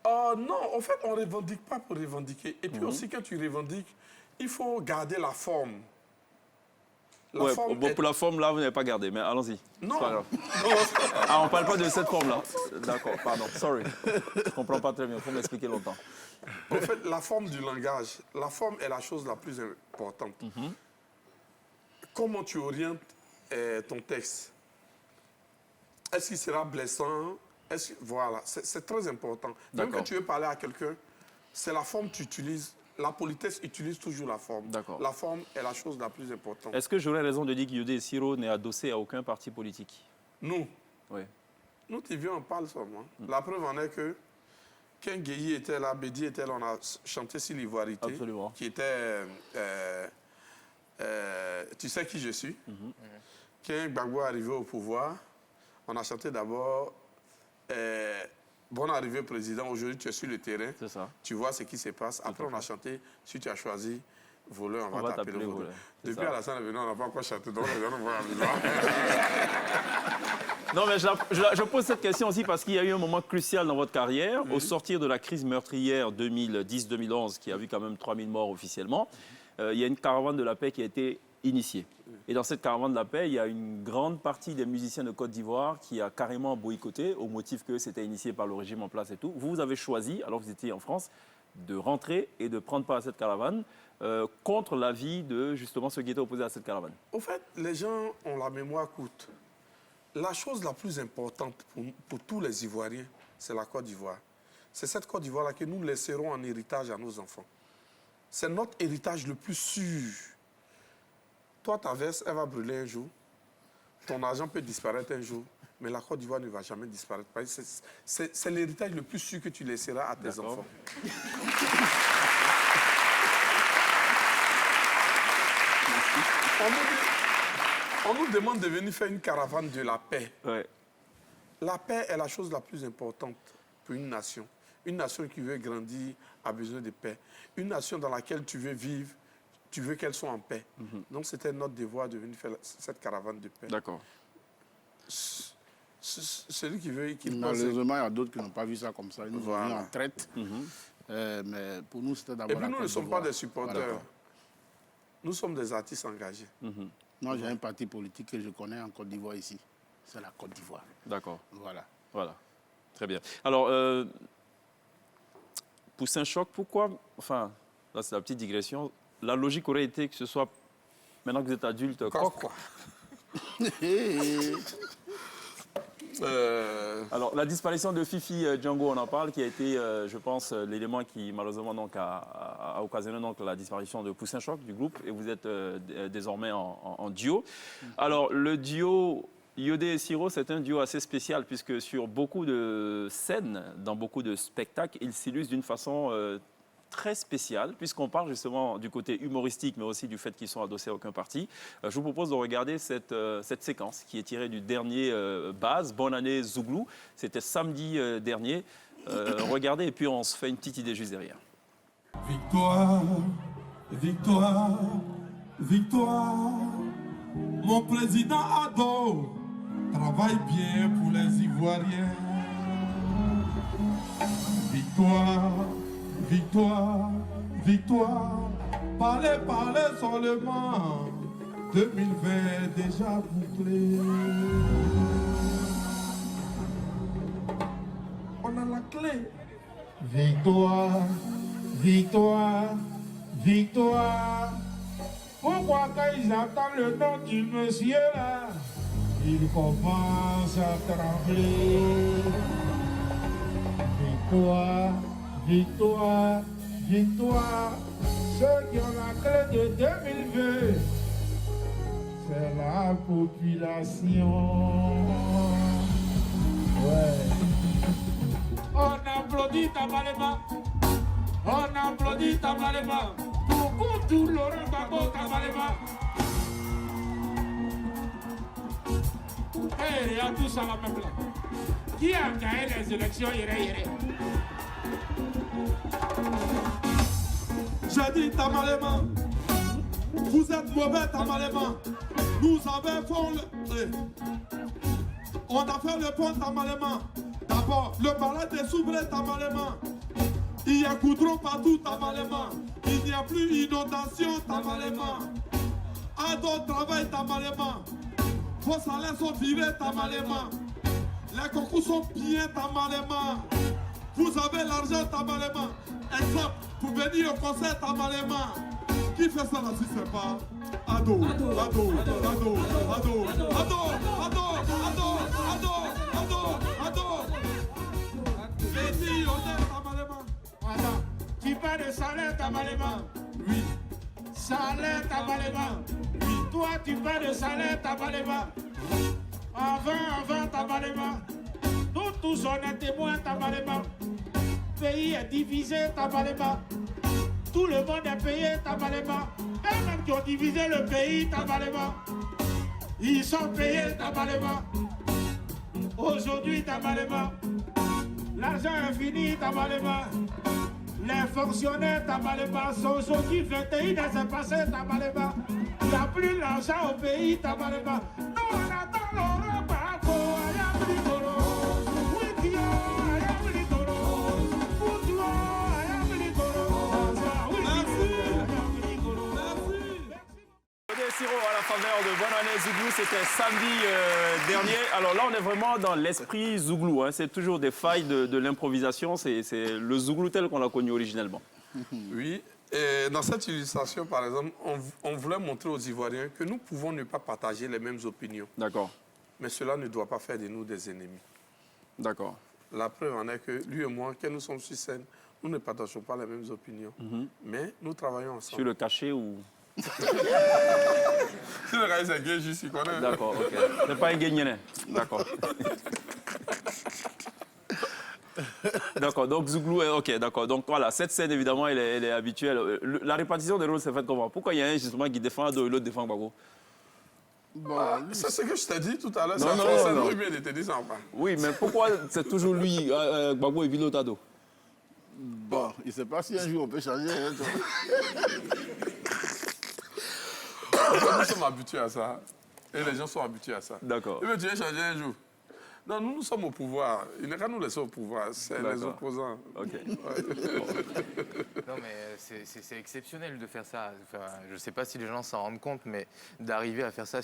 Non, en fait, on ne revendique pas pour revendiquer. Et puis aussi, quand tu revendiques, il faut garder la forme. Pour la forme, là, vous n'avez pas gardé, mais allons-y. Non. C'est pas grave. Ah, on ne parle pas de cette forme-là. D'accord, pardon, sorry. Je ne comprends pas très bien, il faut m'expliquer longtemps. En fait, la forme du langage, la forme est la chose la plus importante. Comment tu orientes ton texte? Est-ce qu'il sera blessant? Voilà, c'est très important. Même quand tu veux parler à quelqu'un, c'est la forme que tu utilises. La politesse utilise toujours la forme. La forme est la chose la plus importante. Est-ce que j'aurais raison de dire que Yodé et Siro n'est adossé à aucun parti politique? Nous? Oui. Nous, tu viens, on parle seulement. La preuve en est que quand Guéhi était là, Bédi était là, on a chanté sur l'ivoirité. Absolument. Qui était... tu sais qui je suis? Quand Gbagbo est arrivé au pouvoir, on a chanté d'abord... Bonne arrivée, président. Aujourd'hui, tu es sur le terrain. C'est ça. Tu vois ce qui se passe. Après, on a chanté, si tu as choisi voleur, on va t'appeler voleur. Depuis Alassane est venu, on n'a pas encore chanté. Donc, les gens ne vont pas. Non, mais je pose cette question aussi parce qu'il y a eu un moment crucial dans votre carrière. Au sortir de la crise meurtrière 2010-2011, qui a vu quand même 3000 morts officiellement, il y a une caravane de la paix qui a été initié. Et dans cette caravane de la paix, il y a une grande partie des musiciens de Côte d'Ivoire qui a carrément boycotté au motif que c'était initié par le régime en place et tout. Vous avez choisi, alors que vous étiez en France, de rentrer et de prendre part à cette caravane contre l'avis de justement ceux qui étaient opposés à cette caravane. En fait, les gens ont la mémoire courte. La chose la plus importante pour tous les Ivoiriens, c'est la Côte d'Ivoire. C'est cette Côte d'Ivoire-là que nous laisserons en héritage à nos enfants. C'est notre héritage le plus sûr. Toi, ta veste, elle va brûler un jour. Ton argent peut disparaître un jour. Mais la Côte d'Ivoire ne va jamais disparaître. C'est l'héritage le plus sûr que tu laisseras à tes enfants. On nous demande de venir faire une caravane de la paix. Ouais. La paix est la chose la plus importante pour une nation. Une nation qui veut grandir a besoin de paix. Une nation dans laquelle tu veux vivre, tu veux qu'elle soit en paix. Donc c'était notre devoir de venir faire cette caravane de paix. D'accord. Celui qui veut... Malheureusement, il y a d'autres qui n'ont pas vu ça comme ça. Ils nous ont mis en traite. Mais pour nous, c'était d'abord. Et puis nous ne sommes pas des supporters. Nous sommes des artistes engagés. Moi, j'ai un parti politique que je connais en Côte d'Ivoire ici. C'est la Côte d'Ivoire. D'accord. Voilà. Voilà. Très bien. Alors, Poussin Choc, pourquoi... Enfin, là, c'est la petite digression. La logique aurait été que ce soit, maintenant que vous êtes adulte, quoi. Alors, la disparition de Fifi Django, on en parle, qui a été, je pense, l'élément qui, malheureusement, donc, a occasionné donc, la disparition de Poussin Choc du groupe. Et vous êtes désormais en duo. Alors, le duo Yodé et Siro, c'est un duo assez spécial, puisque sur beaucoup de scènes, dans beaucoup de spectacles, ils s'illustrent d'une façon très spéciale, puisqu'on parle justement du côté humoristique, mais aussi du fait qu'ils sont adossés à aucun parti. Je vous propose de regarder cette séquence qui est tirée du dernier Base, Bonne année Zouglou. C'était samedi dernier. Regardez, et puis on se fait une petite idée juste derrière. Victoire, victoire, victoire. Mon président Ado travaille bien pour les Ivoiriens. Victoire, victoire, victoire. Parlez, parlez seulement. 2020 déjà bouclé. On a la clé. Victoire, victoire, victoire. Pourquoi quand ils entendent le nom du monsieur là, ils commencent à trembler. Victoire, victoire, victoire. Ceux qui ont la clé de 2020, c'est la population. Ouais. On applaudit Tabalema. On applaudit Tabalema. Pour tout Laurent Gbagbo Tabalema. Il y a tous à la même place. Qui a gagné les élections hier? J'ai dit Tabalema. Vous êtes mauvais Tabalema. Nous avons fait on a fait le pont Tabalema. D'abord, le palais des Soubrés Tabalema. Il y a goudron partout Tabalema. Il n'y a plus inondation Tabalema. Ado travaille Tabalema. Vos salaires sont virés Tabalema. Les concours sont bien Tabalema. Vous avez l'argent Tabalema. Exemple, pour venir au concert Tabalema. Qui fait ça là si c'est pas Ado, Ado, Ado, Ado, Ado, Ado, Ado, Ado, Ado, Ado. Vas-y, on est Tabalema. Attends, tu parles de salaire Tabalema? Oui. Salaire Tabalema? Oui. Toi, tu parles de salaire Tabalema? Avant Tabalema. Nous tous, on est témoins Tabalema. Le pays est divisé Tabalema. Tout le monde est payé Tabalema. Et même qui ont divisé le pays Tabalema. Ils sont payés Tabalema. Aujourd'hui Tabalema. L'argent est fini Tabalema. Les fonctionnaires Tabalema sont aujourd'hui 21 ans passé Tabalema. Il n'y a plus l'argent au pays Tabalema. Nous on attend l'Europe à Siro, à la faveur de Bonne Année Zouglou, c'était samedi dernier. Alors là, on est vraiment dans l'esprit Zouglou. Hein. C'est toujours des failles de l'improvisation. C'est le Zouglou tel qu'on l'a connu originellement. Oui, et dans cette illustration, par exemple, on voulait montrer aux Ivoiriens que nous pouvons ne pas partager les mêmes opinions. D'accord. Mais cela ne doit pas faire de nous des ennemis. D'accord. La preuve en est que lui et moi, quand nous sommes sur scène, nous ne partageons pas les mêmes opinions. Mais nous travaillons ensemble. Sur le cachet ou... Si le gars c'est gay, je suis connais. D'accord, ok. C'est pas un guignolin. D'accord. D'accord, donc Zouglou, ok, d'accord. Donc voilà, cette scène, évidemment, elle est habituelle. La répartition des rôles s'est faite comment? Pourquoi il y a un justement qui défend Ado et l'autre défend Gbagbo? Bon, c'est ce que je t'ai dit tout à l'heure. Non, C'est non. très bien de te dire ça. Oui, mais pourquoi c'est toujours lui, Gbagbo et puis l'autre Ado? Bon, il ne sait pas si un jour on peut changer. Hein, nous sommes habitués à ça. Et les gens sont habitués à ça. D'accord. Et bien, tu veux changer un jour? Non, nous sommes au pouvoir. Il n'est qu'à nous laisser au pouvoir. C'est les opposants. Ok. Non, mais c'est exceptionnel de faire ça. Enfin, je ne sais pas si les gens s'en rendent compte, mais d'arriver à faire ça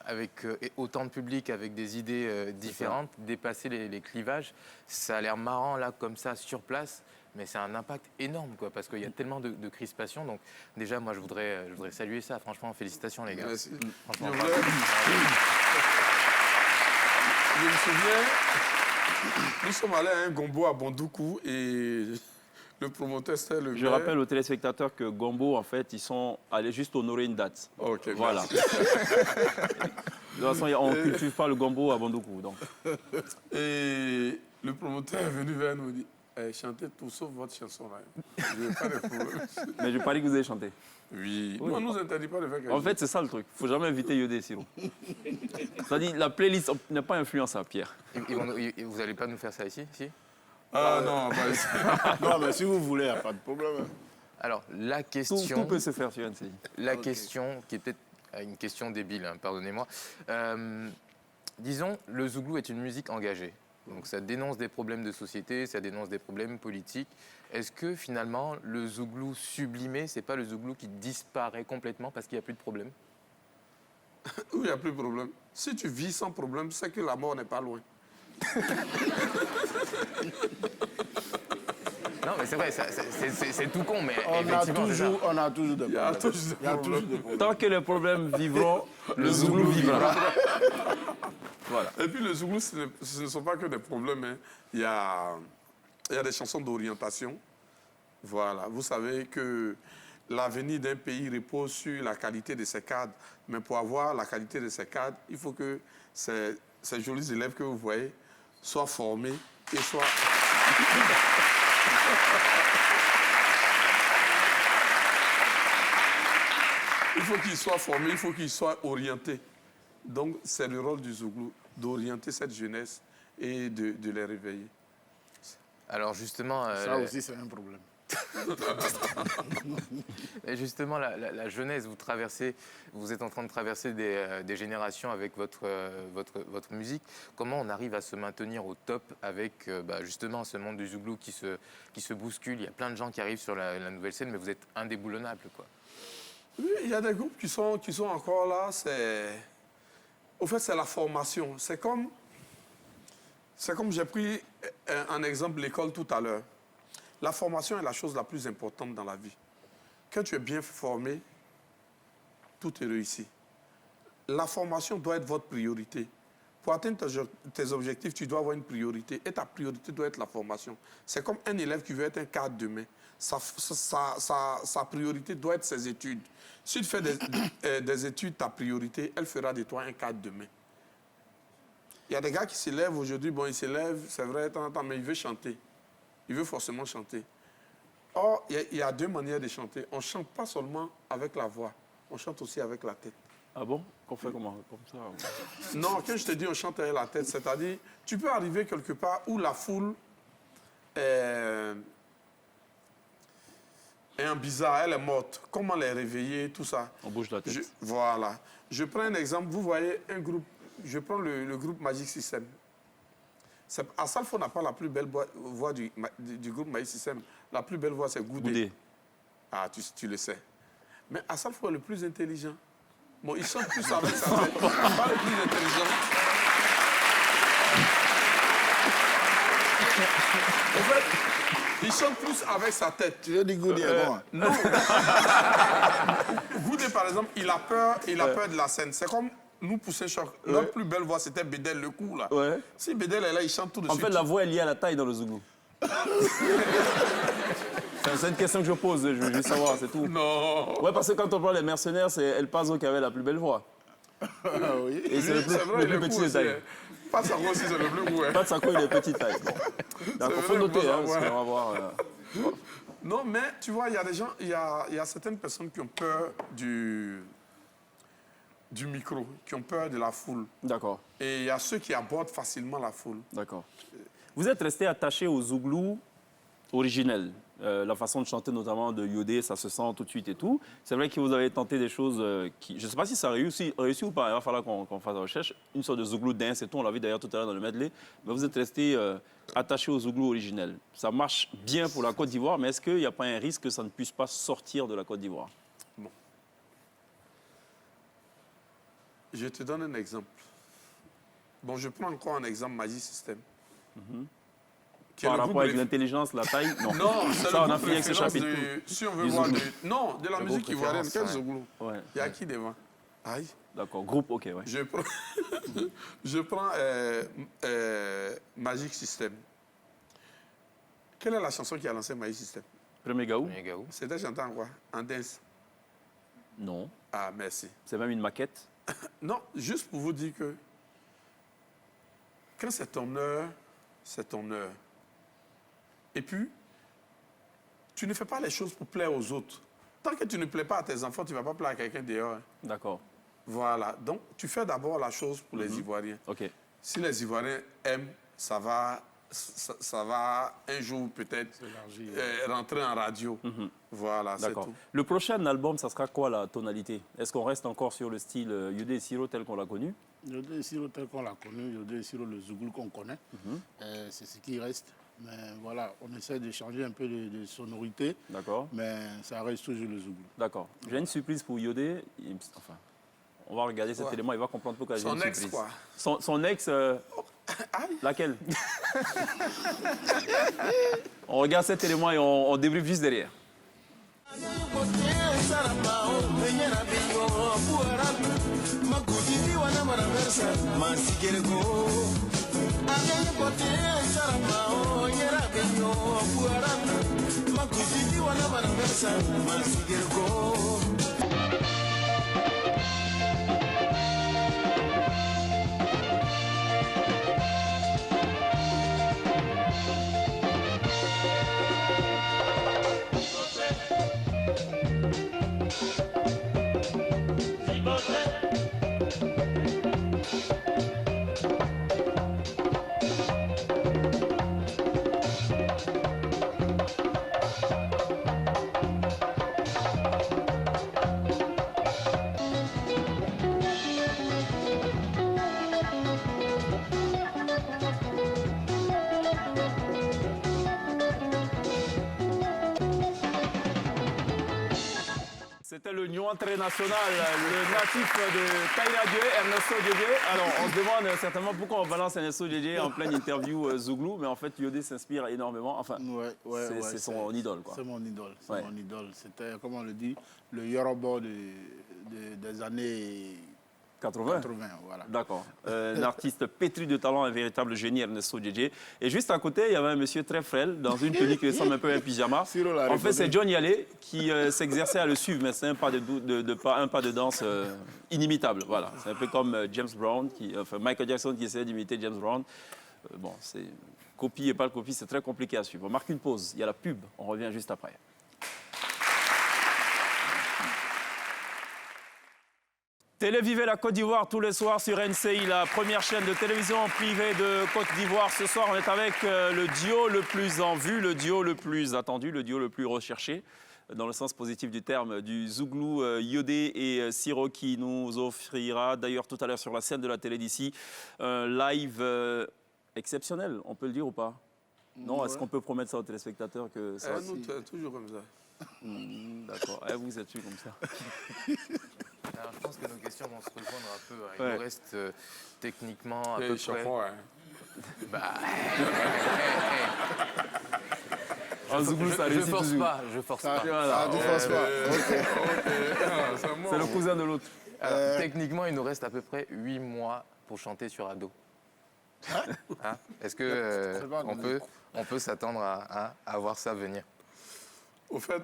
avec autant de public, avec des idées différentes, dépasser les clivages, ça a l'air marrant là, comme ça, sur place. Mais c'est un impact énorme, quoi, parce qu'il y a tellement de crispation. Donc, déjà, moi, je voudrais saluer ça. Franchement, félicitations, les gars. Merci. Franchement, Je me souviens, nous sommes allés à un gombo à Bondoukou et le promoteur, c'était le Je maire. rappelle aux téléspectateurs que Gombo, en fait, ils sont allés juste honorer une date. Ok, voilà. De toute façon, on ne cultive pas le Gombo à Bondoukou. Donc. Et le promoteur est venu vers nous et dit chantez tout sauf votre chanson là. Je n'ai pas de problème. Mais je parie que vous avez chanté. Oui. Nous, on ne nous interdit pas de faire quelque chose. En fait, c'est ça le truc. Il ne faut jamais inviter Yodé Siro. C'est-à-dire, la playlist n'est pas influence à Pierre. Vous n'allez pas nous faire ça ici, si? Ah non, pas ici. Non, mais si vous voulez, il n'y a pas de problème. Alors, la question... Tout peut se faire sur NCI. La question, qui est peut-être une question débile, hein, pardonnez-moi. Disons, le Zouglou est une musique engagée. Donc ça dénonce des problèmes de société, ça dénonce des problèmes politiques. Est-ce que finalement, le Zouglou sublimé, c'est pas le Zouglou qui disparaît complètement parce qu'il n'y a plus de problème? Oui, il n'y a plus de problème. Si tu vis sans problème, c'est que la mort n'est pas loin. Non, mais c'est vrai, c'est tout con, mais on a toujours des problèmes. Il y a toujours des problèmes. Tant que les problèmes vivront, le Zouglou vivra. Voilà. Et puis le Zouglou, ce ne sont pas que des problèmes. Hein. Il y a des chansons d'orientation. Voilà. Vous savez que l'avenir d'un pays repose sur la qualité de ses cadres. Mais pour avoir la qualité de ses cadres, il faut que ces jolis élèves que vous voyez soient formés et soient... Il faut qu'ils soient formés, il faut qu'ils soient orientés. Donc, c'est le rôle du Zouglou d'orienter cette jeunesse et de les réveiller. Alors, justement... ça aussi, c'est un problème. Et justement, la jeunesse, vous êtes en train de traverser des générations avec votre musique. Comment on arrive à se maintenir au top avec justement ce monde du Zouglou qui se bouscule? Il y a plein de gens qui arrivent sur la nouvelle scène, mais vous êtes indéboulonnable, quoi. Oui, il y a des groupes qui sont encore là. Au fait, c'est la formation. C'est comme j'ai pris un exemple, l'école tout à l'heure. La formation est la chose la plus importante dans la vie. Quand tu es bien formé, tout est réussi. La formation doit être votre priorité. Pour atteindre tes objectifs, tu dois avoir une priorité. Et ta priorité doit être la formation. C'est comme un élève qui veut être un cadre demain. Sa priorité doit être ses études. Si tu fais des études, ta priorité, elle fera de toi un cadre demain. Il y a des gars qui s'élèvent aujourd'hui. Bon, ils s'élèvent, c'est vrai, mais ils veulent chanter. Il veut forcément chanter. Or, il y a deux manières de chanter. On ne chante pas seulement avec la voix, on chante aussi avec la tête. Ah bon? Qu'on fait comment? Comme ça? Non, quand je te dis on chante avec la tête, c'est-à-dire, tu peux arriver quelque part où la foule est un bizarre, elle est morte. Comment les réveiller, tout ça? On bouge la tête. Voilà. Je prends un exemple. Vous voyez un groupe, je prends le groupe Magic System. Assalfo n'a pas la plus belle voix du groupe Magic System. La plus belle voix, c'est Goudé. Ah, tu le sais. Mais Assalfo est le plus intelligent. Bon, il chante plus avec sa tête. Pas le plus intelligent. En fait, il chante plus avec sa tête. Tu veux dire Goody Non. Goody, par exemple, il a peur de la scène. C'est comme nous, Poussin Choc. Notre plus belle voix, c'était Bédel le coup, là. Ouais. Si Bédel est là, il chante tout de En suite. fait, la voix est liée à la taille dans le Zouglou. C'est une question que je pose, je veux juste savoir, c'est tout. Non. Ouais, parce que quand on parle des mercenaires, c'est El Paso qui avait la plus belle voix. Oui. Et c'est le plus petit de taille. Pas de Sako aussi, c'est le plus goût. Pas de Sako, il est petit taille. Bon. D'accord, faut noter, hein, parce qu'on va voir. Non, mais tu vois, il y a des gens, il y a certaines personnes qui ont peur du micro, qui ont peur de la foule. D'accord. Et il y a ceux qui abordent facilement la foule. D'accord. Vous êtes resté attaché au Zouglou originel. La façon de chanter notamment de Yodé, ça se sent tout de suite et tout. C'est vrai que vous avez tenté des choses qui... Je ne sais pas si ça a réussi ou pas, il va falloir qu'on fasse la recherche. Une sorte de Zouglou dance et tout, on l'a vu d'ailleurs tout à l'heure dans le medley. Mais vous êtes resté attaché au Zouglou originel. Ça marche bien pour la Côte d'Ivoire, mais est-ce qu'il n'y a pas un risque que ça ne puisse pas sortir de la Côte d'Ivoire? Bon. Je te donne un exemple. Bon, je prends encore un exemple Magic System. Par rapport avec l'intelligence, la taille, non. Non, c'est ça, on le a fini avec ce chapitre. Si on veut voir de la musique ivoirienne, quel Zouglou? Ouais. Il y a qui devant? Aïe. D'accord, groupe, ok, ouais. Je prends Magic System. Quelle est la chanson qui a lancé Magic System? Premier Gaou. C'était chanté en quoi? En dance? Non. Ah, merci. C'est même une maquette? Non, juste pour vous dire que quand c'est ton heure, c'est ton heure. Et puis, tu ne fais pas les choses pour plaire aux autres. Tant que tu ne plais pas à tes enfants, tu ne vas pas plaire à quelqu'un dehors. D'accord. Voilà. Donc, tu fais d'abord la chose pour les Ivoiriens. OK. Si les Ivoiriens aiment, ça va un jour peut-être rentrer en radio. Voilà, c'est tout. Le prochain album, ça sera quoi la tonalité? Est-ce qu'on reste encore sur le style Yodé et Siro tel qu'on l'a connu? Yodé et Siro tel qu'on l'a connu, Yodé et Siro le Zouglou qu'on connaît. C'est ce qui reste. Mais voilà, on essaie de changer un peu de sonorité. D'accord. Mais ça reste toujours le Zouglou. D'accord. J'ai une surprise pour Yodé. Enfin, on va regarder cet élément, il va comprendre pourquoi j'ai une surprise. Son ex, quoi. Son ex... laquelle? On regarde cet élément et on débriefe juste derrière. C'était le Nyon international, le natif de Taïra-Dieu, Ernesto Djedje. Alors, on se demande certainement pourquoi on balance Ernesto Djedje en pleine interview Zouglou, mais en fait, Yodé s'inspire énormément. Enfin, c'est son idole, quoi. C'est mon idole, c'est mon idole. C'était, comme on le dit, le Yoruba des années 80, voilà. D'accord. Un artiste pétri de talent, un véritable génie, Ernesto Djedje. Et juste à côté, il y avait un monsieur très frêle, dans une tenue qui ressemble un peu à un pyjama. En fait, c'est John Yalé qui s'exerçait à le suivre, mais c'est un pas de danse inimitable. Voilà. C'est un peu comme James Brown, Michael Jackson qui essayait d'imiter James Brown. Bon, c'est copie et pas le copie, c'est très compliqué à suivre. On marque une pause. Il y a la pub. On revient juste après. Télévivez la Côte d'Ivoire tous les soirs sur NCI, la première chaîne de télévision privée de Côte d'Ivoire. Ce soir, on est avec le duo le plus en vue, le duo le plus attendu, le duo le plus recherché, dans le sens positif du terme, du Zouglou, Yodé et Siro qui nous offrira, d'ailleurs tout à l'heure sur la scène de la télé d'ici, un live exceptionnel, on peut le dire ou pas? Non, est-ce qu'on peut promettre ça aux téléspectateurs que ça nous, toujours comme ça. D'accord, vous êtes toujours comme ça. pense que nos questions vont se rejoindre un peu. Hein. Il Ouais. nous reste techniquement à Et peu chaque près... fois, Bah, En Zouglou, ça je réussit force toujours. pas, je force pas. Voilà. tu forces pas. C'est le cousin de l'autre. Alors, techniquement, il nous reste à peu près 8 mois pour chanter sur Ado. Hein? Est-ce que C'est pas on peut s'attendre à voir ça venir? Au fait,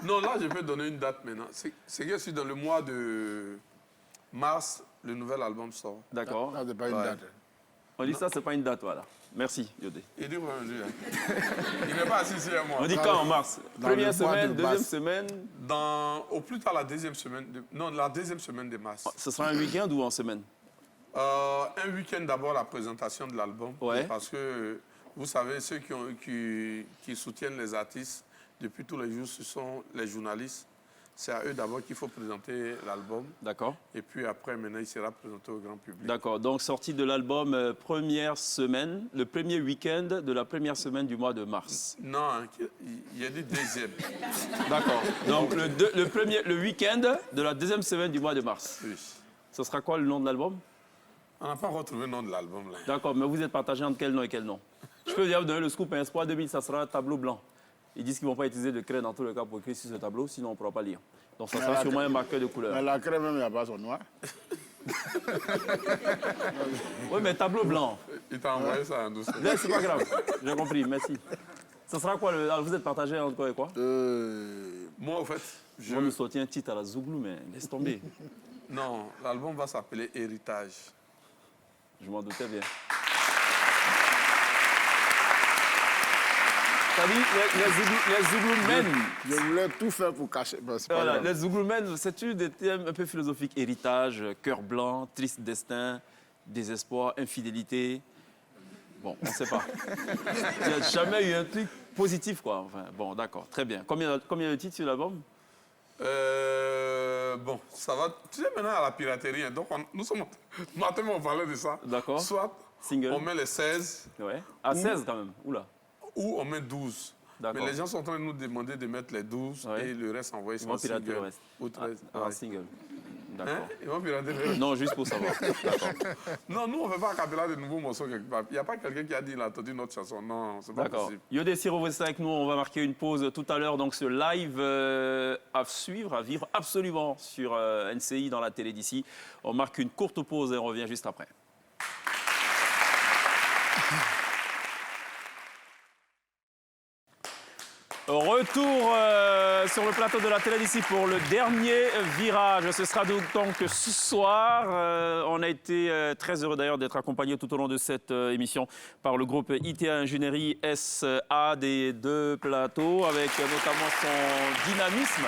non, là, je peux donner une date maintenant. C'est que si dans le mois de mars, le nouvel album sort. D'accord. Ah, c'est pas une Ouais. date. On dit ça, c'est pas une date, voilà. Merci, Yodé. Il dit aujourd'hui. Il n'est pas assis ici à moi. On dit quand en mars? Dans Première le mois semaine, de deuxième mars. semaine? Au plus tard, la deuxième semaine de mars. Ce sera un week-end ou en semaine? Un week-end d'abord, la présentation de l'album. Ouais. Parce que, vous savez, ceux qui soutiennent les artistes depuis tous les jours, ce sont les journalistes. C'est à eux d'abord qu'il faut présenter l'album. D'accord. Et puis après, maintenant, il sera présenté au grand public. D'accord. Donc, sortie de l'album première semaine, le premier week-end de la première semaine du mois de mars. Non, hein, il y a dit deuxième. D'accord. Donc, le week-end de la deuxième semaine du mois de mars. Oui. Ce sera quoi le nom de l'album? On n'a pas retrouvé le nom de l'album, là. D'accord, mais vous êtes partagé entre quel nom et quel nom? Je peux vous donner le scoop, un Espoir 2000, ça sera tableau blanc. Ils disent qu'ils ne vont pas utiliser de craie dans tous les cas pour écrire sur ce tableau, sinon on ne pourra pas lire. Donc ça sera sûrement un marqueur de couleur. Mais la crème, même, il n'y a pas son noir. Oui, mais tableau blanc. Il t'a envoyé ça en douceur. Là, c'est pas grave, j'ai compris, merci. Ça sera quoi alors, vous êtes partagé entre quoi et quoi? Moi, en fait, Je me sortir un titre à la Zouglou, mais laisse tomber. Non, l'album va s'appeler Héritage. Je m'en doutais bien. T'as dit, les Zougloumen. Je voulais tout faire pour cacher. Ben, c'est pas Voilà, grave. les Zougloumen, c'est-tu des thèmes un peu philosophiques? Héritage, cœur blanc, triste destin, désespoir, infidélité. Bon, on ne sait pas. Il n'y a jamais eu un truc positif, quoi. Enfin, bon, d'accord, très bien. Combien de titres sur l'album? Bon, ça va. Tu sais, maintenant, à la piraterie, hein, donc nous sommes. Matin, on parlait de ça. D'accord. Soit Single. on met les 16. Ouais. À 16 quand même. Oula. Ou on met 12. D'accord. Mais les gens sont en train de nous demander de mettre les 12 Ouais. et le reste envoyer Ils vont sur pirater single. le reste. Ou 13. Ah, ouais. single. Hein? D'accord. Ils vont pirater le reste. Non, juste pour savoir. D'accord. Non, nous, on ne fait pas un capella de nouveaux morceaux quelque part. Il n'y a pas quelqu'un qui a dit, il a entendu notre chanson. Non, c'est pas D'accord. possible. Yodé Siro, vous êtes avec nous. On va marquer une pause tout à l'heure. Donc, ce live à suivre, à vivre absolument sur NCI dans la télé d'ici. On marque une courte pause et on revient juste après. Retour sur le plateau de la télé d'ici pour le dernier virage. Ce sera donc ce soir. On a été très heureux d'ailleurs d'être accompagnés tout au long de cette émission par le groupe ITA Ingénierie SA des deux plateaux, avec notamment son dynamisme.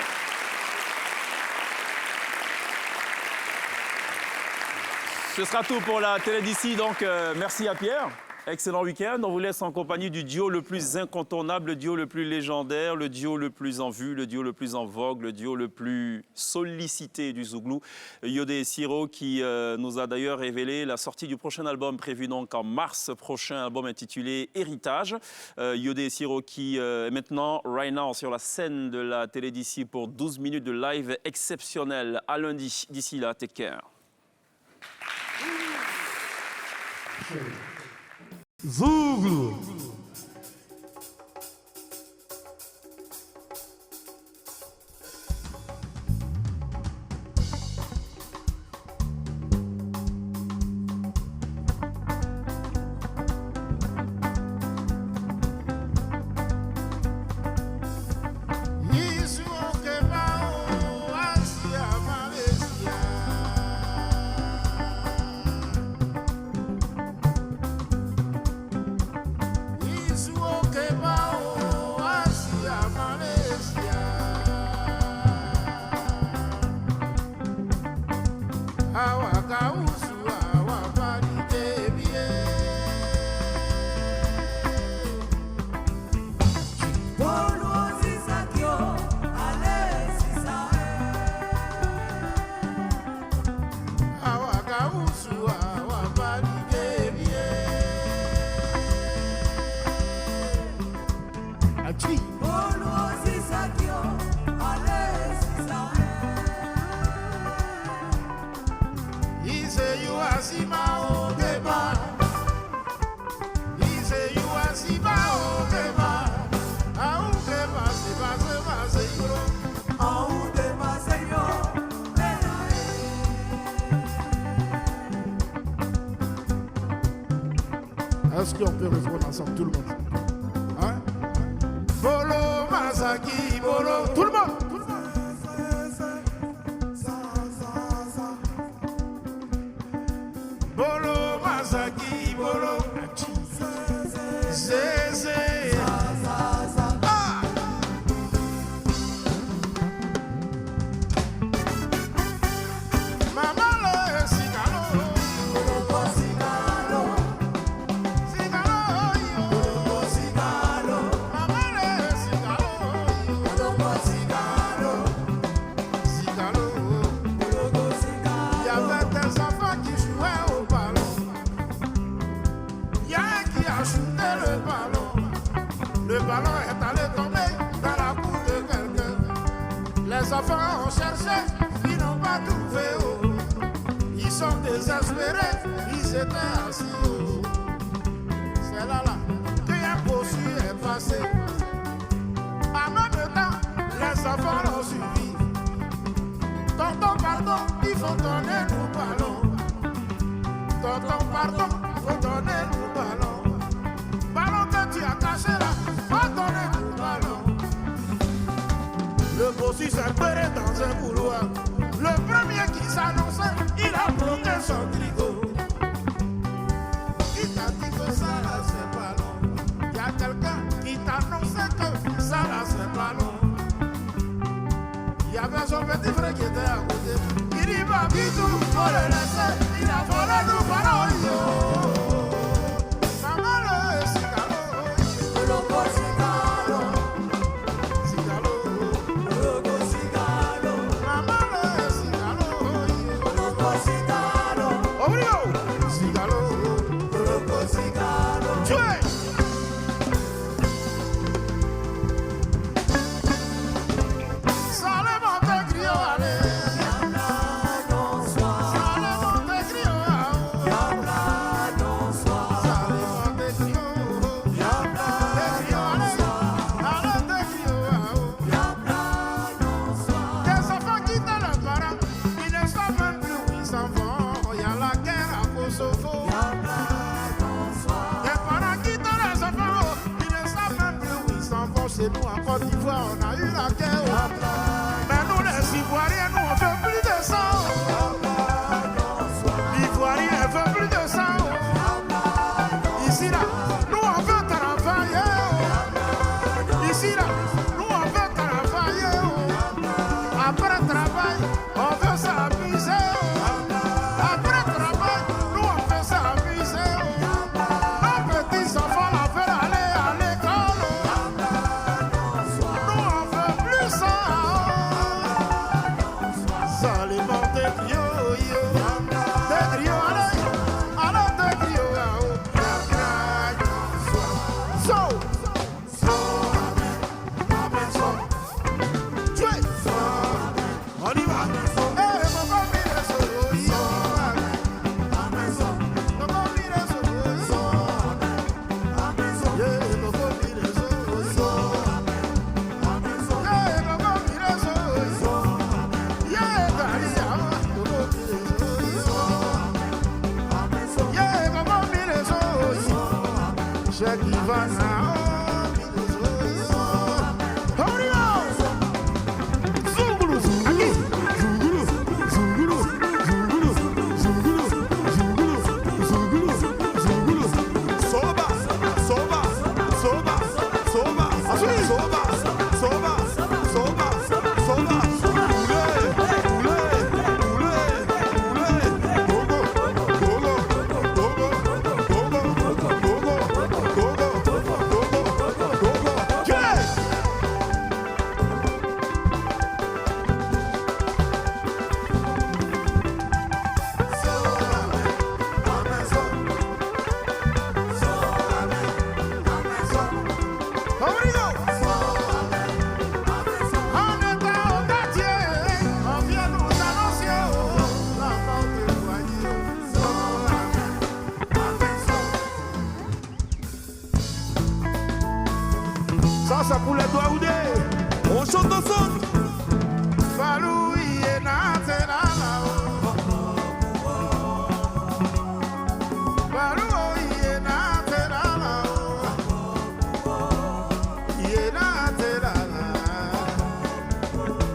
Ce sera tout pour la télé d'ici. Donc merci à Pierre. Excellent week-end. On vous laisse en compagnie du duo le plus incontournable, le duo le plus légendaire, le duo le plus en vue, le duo le plus en vogue, le duo le plus sollicité du Zouglou. Yodé Siro qui nous a d'ailleurs révélé la sortie du prochain album prévu donc en mars prochain, album intitulé Héritage. Yodé Siro qui est maintenant, right now, sur la scène de la télé d'ici pour 12 minutes de live exceptionnel. À lundi. D'ici là, take care. Zouglou. Yeah. on peut répondre ensemble, tout le monde. Hein? Bolo, Masaki, Bolo, tout le monde. Bolo, Masaki, Bolo, Zézé. Le ballon est allé tomber dans la cour de quelqu'un. Les enfants ont cherché, ils n'ont pas trouvé. Oh. Ils sont désespérés, ils étaient assis. Oh. C'est là qu'un bossu est passé. En même temps, les enfants l'ont suivi. Tonton, pardon, il faut donner nous ballons. Tonton, pardon, il faut donner nous ballons. Ballon que tu as caché là. Le bossu s'est perdu dans un couloir. Le premier qui s'annonçait, il a bloqué son tricot. Il t'a dit que ça là c'est pas long. Il y a quelqu'un qui t'annonçait que ça là c'est pas long. Il y avait son petit frère qui était à côté. Il dit pas du tout, faut le laisser. Il a volé nous ballons. Maman le cigalo. Le bossu. C'est nous en Côte d'Ivoire, on a eu la guerre. Mais nous les Ivoiriens, nous on fait plus de ça. L'Ivoirien fait plus de ça. Ici là, nous on veut travailler. Ici là, nous on veut travailler. Après travail, on veut s'amuser. Après travail, nous on veut s'amuser. Nos petits enfants la veulent aller à l'école.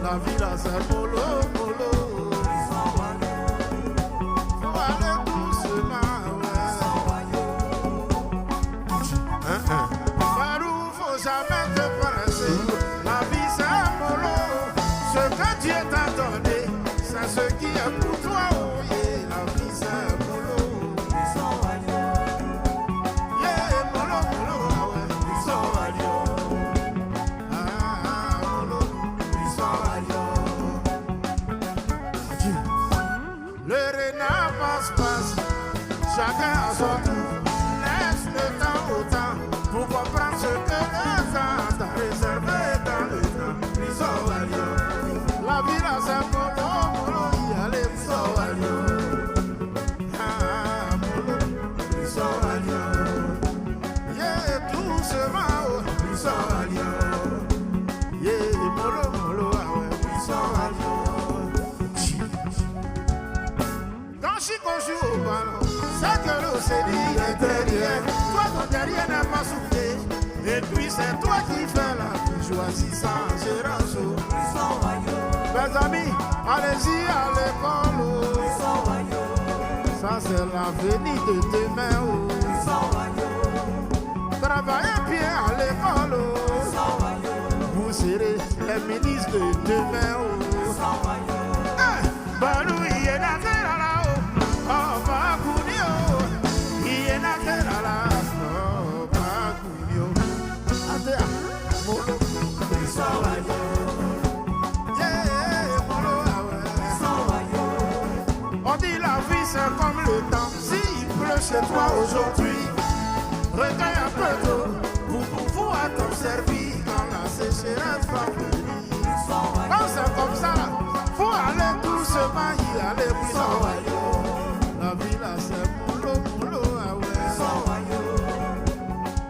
La vie là c'est mollo, mollo. Faut aller doucement, ouais. Barou, faut jamais te presser. La vie c'est mollo. Ce que Dieu t'a donné, c'est ce qui est pour toi, oh yeah. La vie c'est mollo. Yeah, mollo, mollo, ah ouais. Le renard passe, chacun a son tour. Laisse le temps au temps pour comprendre ce que le temps t'a réservé dans le temps. La vie là c'est mollo, mollo, y aller, mollo. Yeah, doucement, oh, yeah, mollo, mollo, ah ouais, quand Chico joue au ballon, c'est que l'océanie est derrière. Toi, ton derrière n'a pas soufflé. Et puis c'est toi qui fais la vie, choisissant Gérancho. Mes amis, allez-y à l'école. Ça c'est l'avenir de demain. Travaillez bien à l'école. Vous serez les ministres de demain. Balou, il est là. On dit la vie c'est comme le temps. S'il pleut chez toi aujourd'hui, recueille un peu d'eau pour pouvoir t'en servir quand la sécheresse va venir. Quand c'est comme ça, faut aller doucement y aller. La vie là c'est mollo, mollo, ah ouais.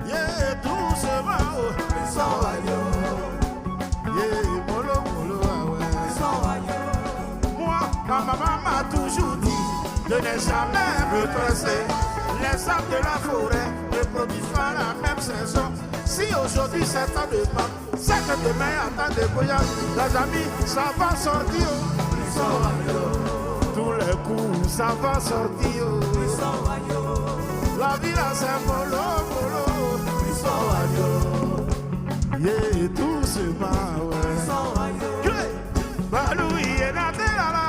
Yeah, doucement, oh. Yeah, mollo, mollo, ah ouais. Moi, ma maman m'a toujours dit de ne jamais me presser. Les sables de la forêt ne produisent pas la même saison. Si aujourd'hui c'est temps de Pâques, c'est que demain en temps de voyage, les amis, ça va sortir. Tous les coups, ça va sortir. La vie là c'est mollo, mollo. Yeah, doucement, ouais. Balou, il est là, là.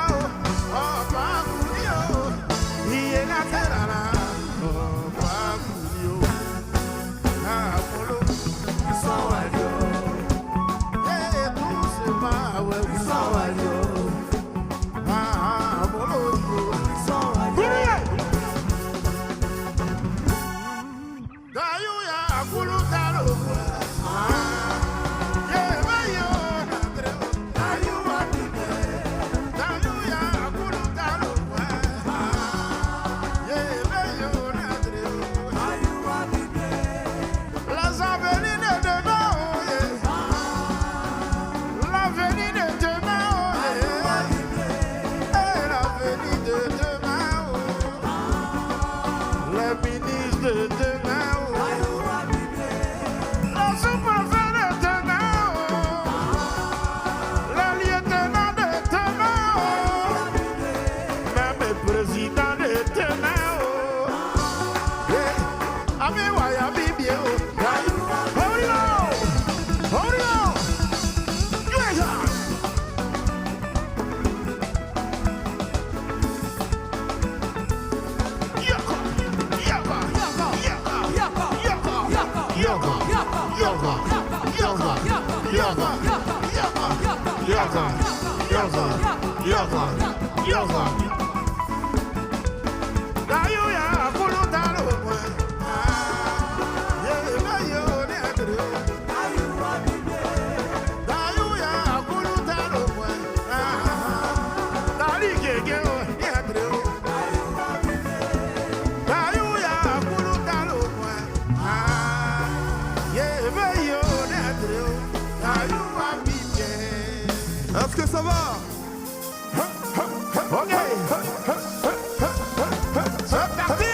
Oh, Bakounio. Il est là, là. Oh, Bakounio. Ah, mollo. Yeah, doucement, ouais. Ah, mollo. Dayuya, Akulu, Talo. Est-ce que ça va? Ok. C'est parti.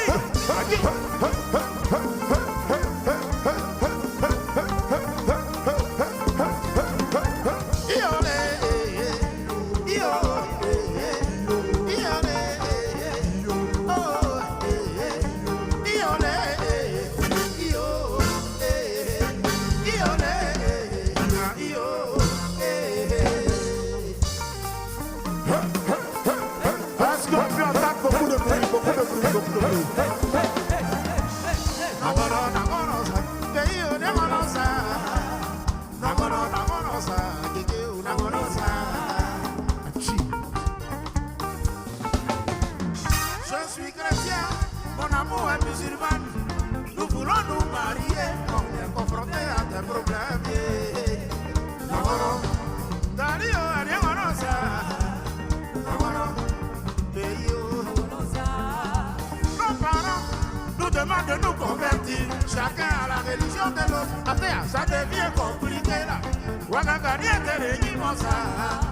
Je suis chrétien, mon amour est musulman. Nous voulons nous marier, on est confronté à des problèmes. Dario, nos parents nous demandent de nous convertir, chacun à la religion de l'autre. Ça devient compliqué là. Wagagani est réuni, mon ça.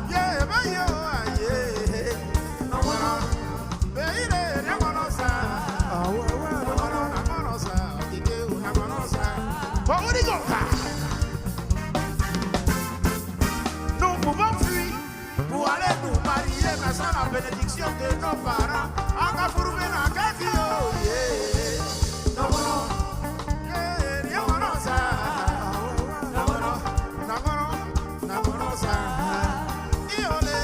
Yeah, bah yo, yeah. Pays de Namonosa. Ah ouais, ouais, Namonosa. Kike ou Namonosa. Bon, on y go. Nous pouvons fuir pour aller nous marier, mais sans la bénédiction de nos parents. En Gafourou, en Kakio, yeah. Namonosa. Namonosa. Iole.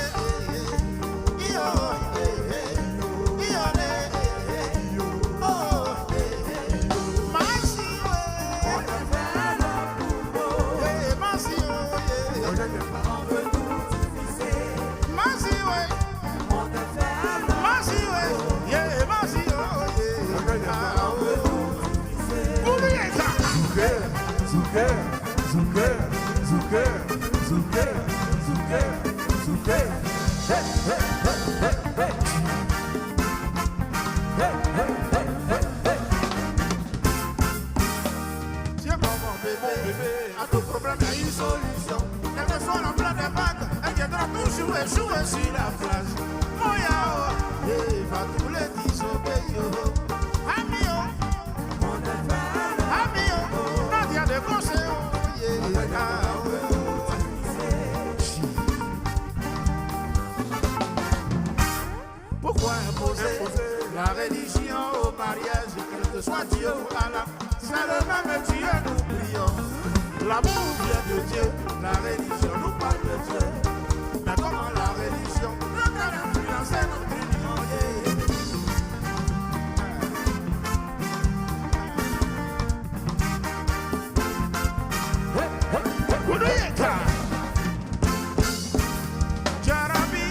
Tiens, mon bébé, à tout problème, il y a une solution. Quelle que soit la pleine des vagues, elle viendra toujours échouer sur la plage. Moya, il va tous les disobéir. Amio, Nadia de conseil, pourquoi imposer la religion au mariage, quel que soit Dieu ou Allah? C'est le même Dieu, nous prions. L'amour vient de Dieu, la religion nous parle de Dieu. Mais comment la religion peut-elle influencer notre union? Jarabi,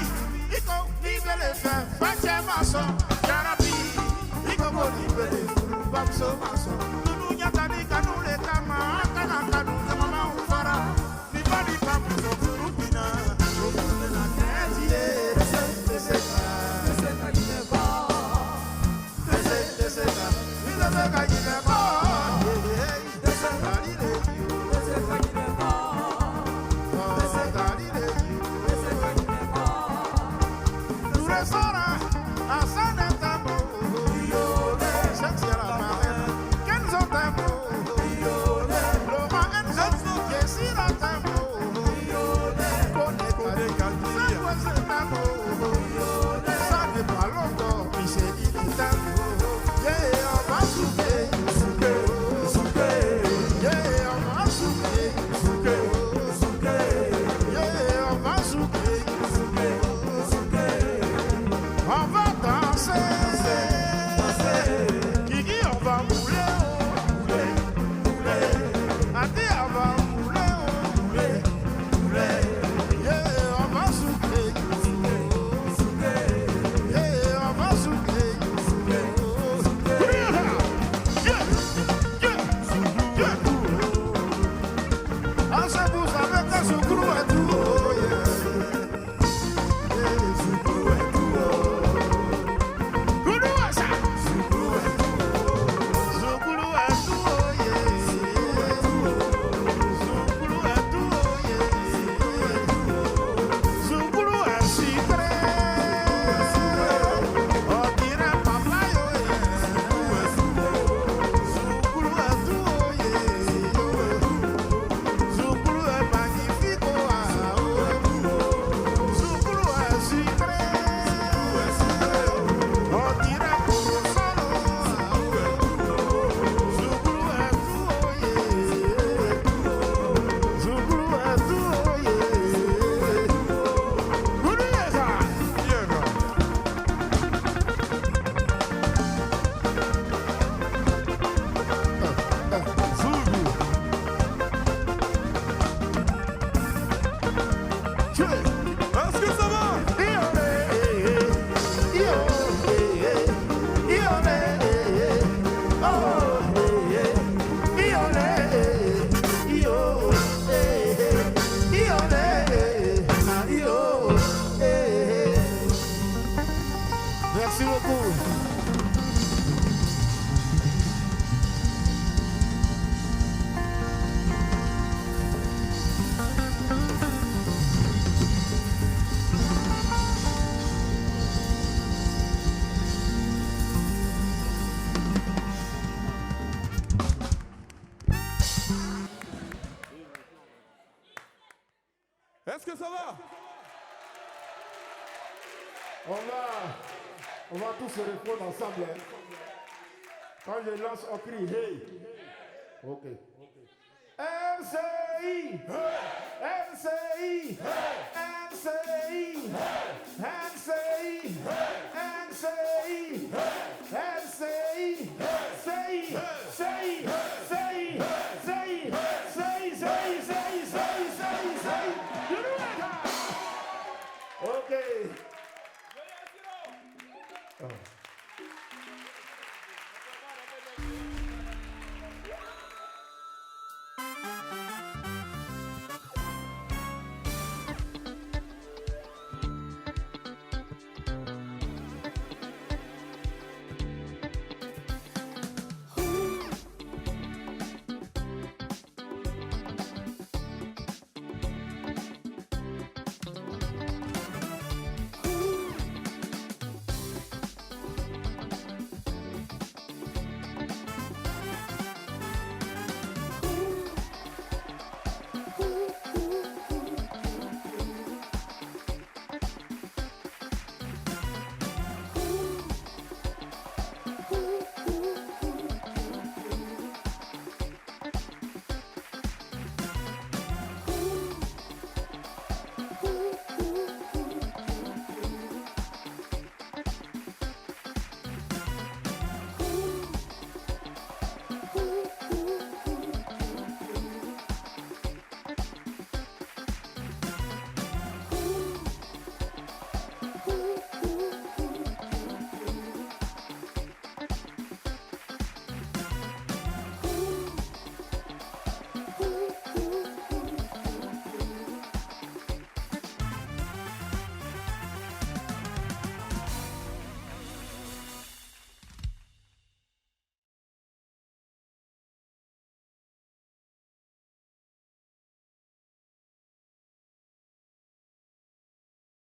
iko libele fe, bache maso. Jarabi, iko mo libele furu, bamso maso. Nunu nyatani kanu le kama, kana kanu le mama ufara. Ni bani pamu so furu pina, furu na tetie. Deseka, yineba. Deseka, yineba. Deseka, yineba. Sora, a Sanetamo, Sentia la marraine, Kenzo ça va? On va tous se répondre ensemble. Hein. Quand je lance, on crie hey. Ok. MCI, MCI, MCI, MCI, MCI, MCI, say. Ok.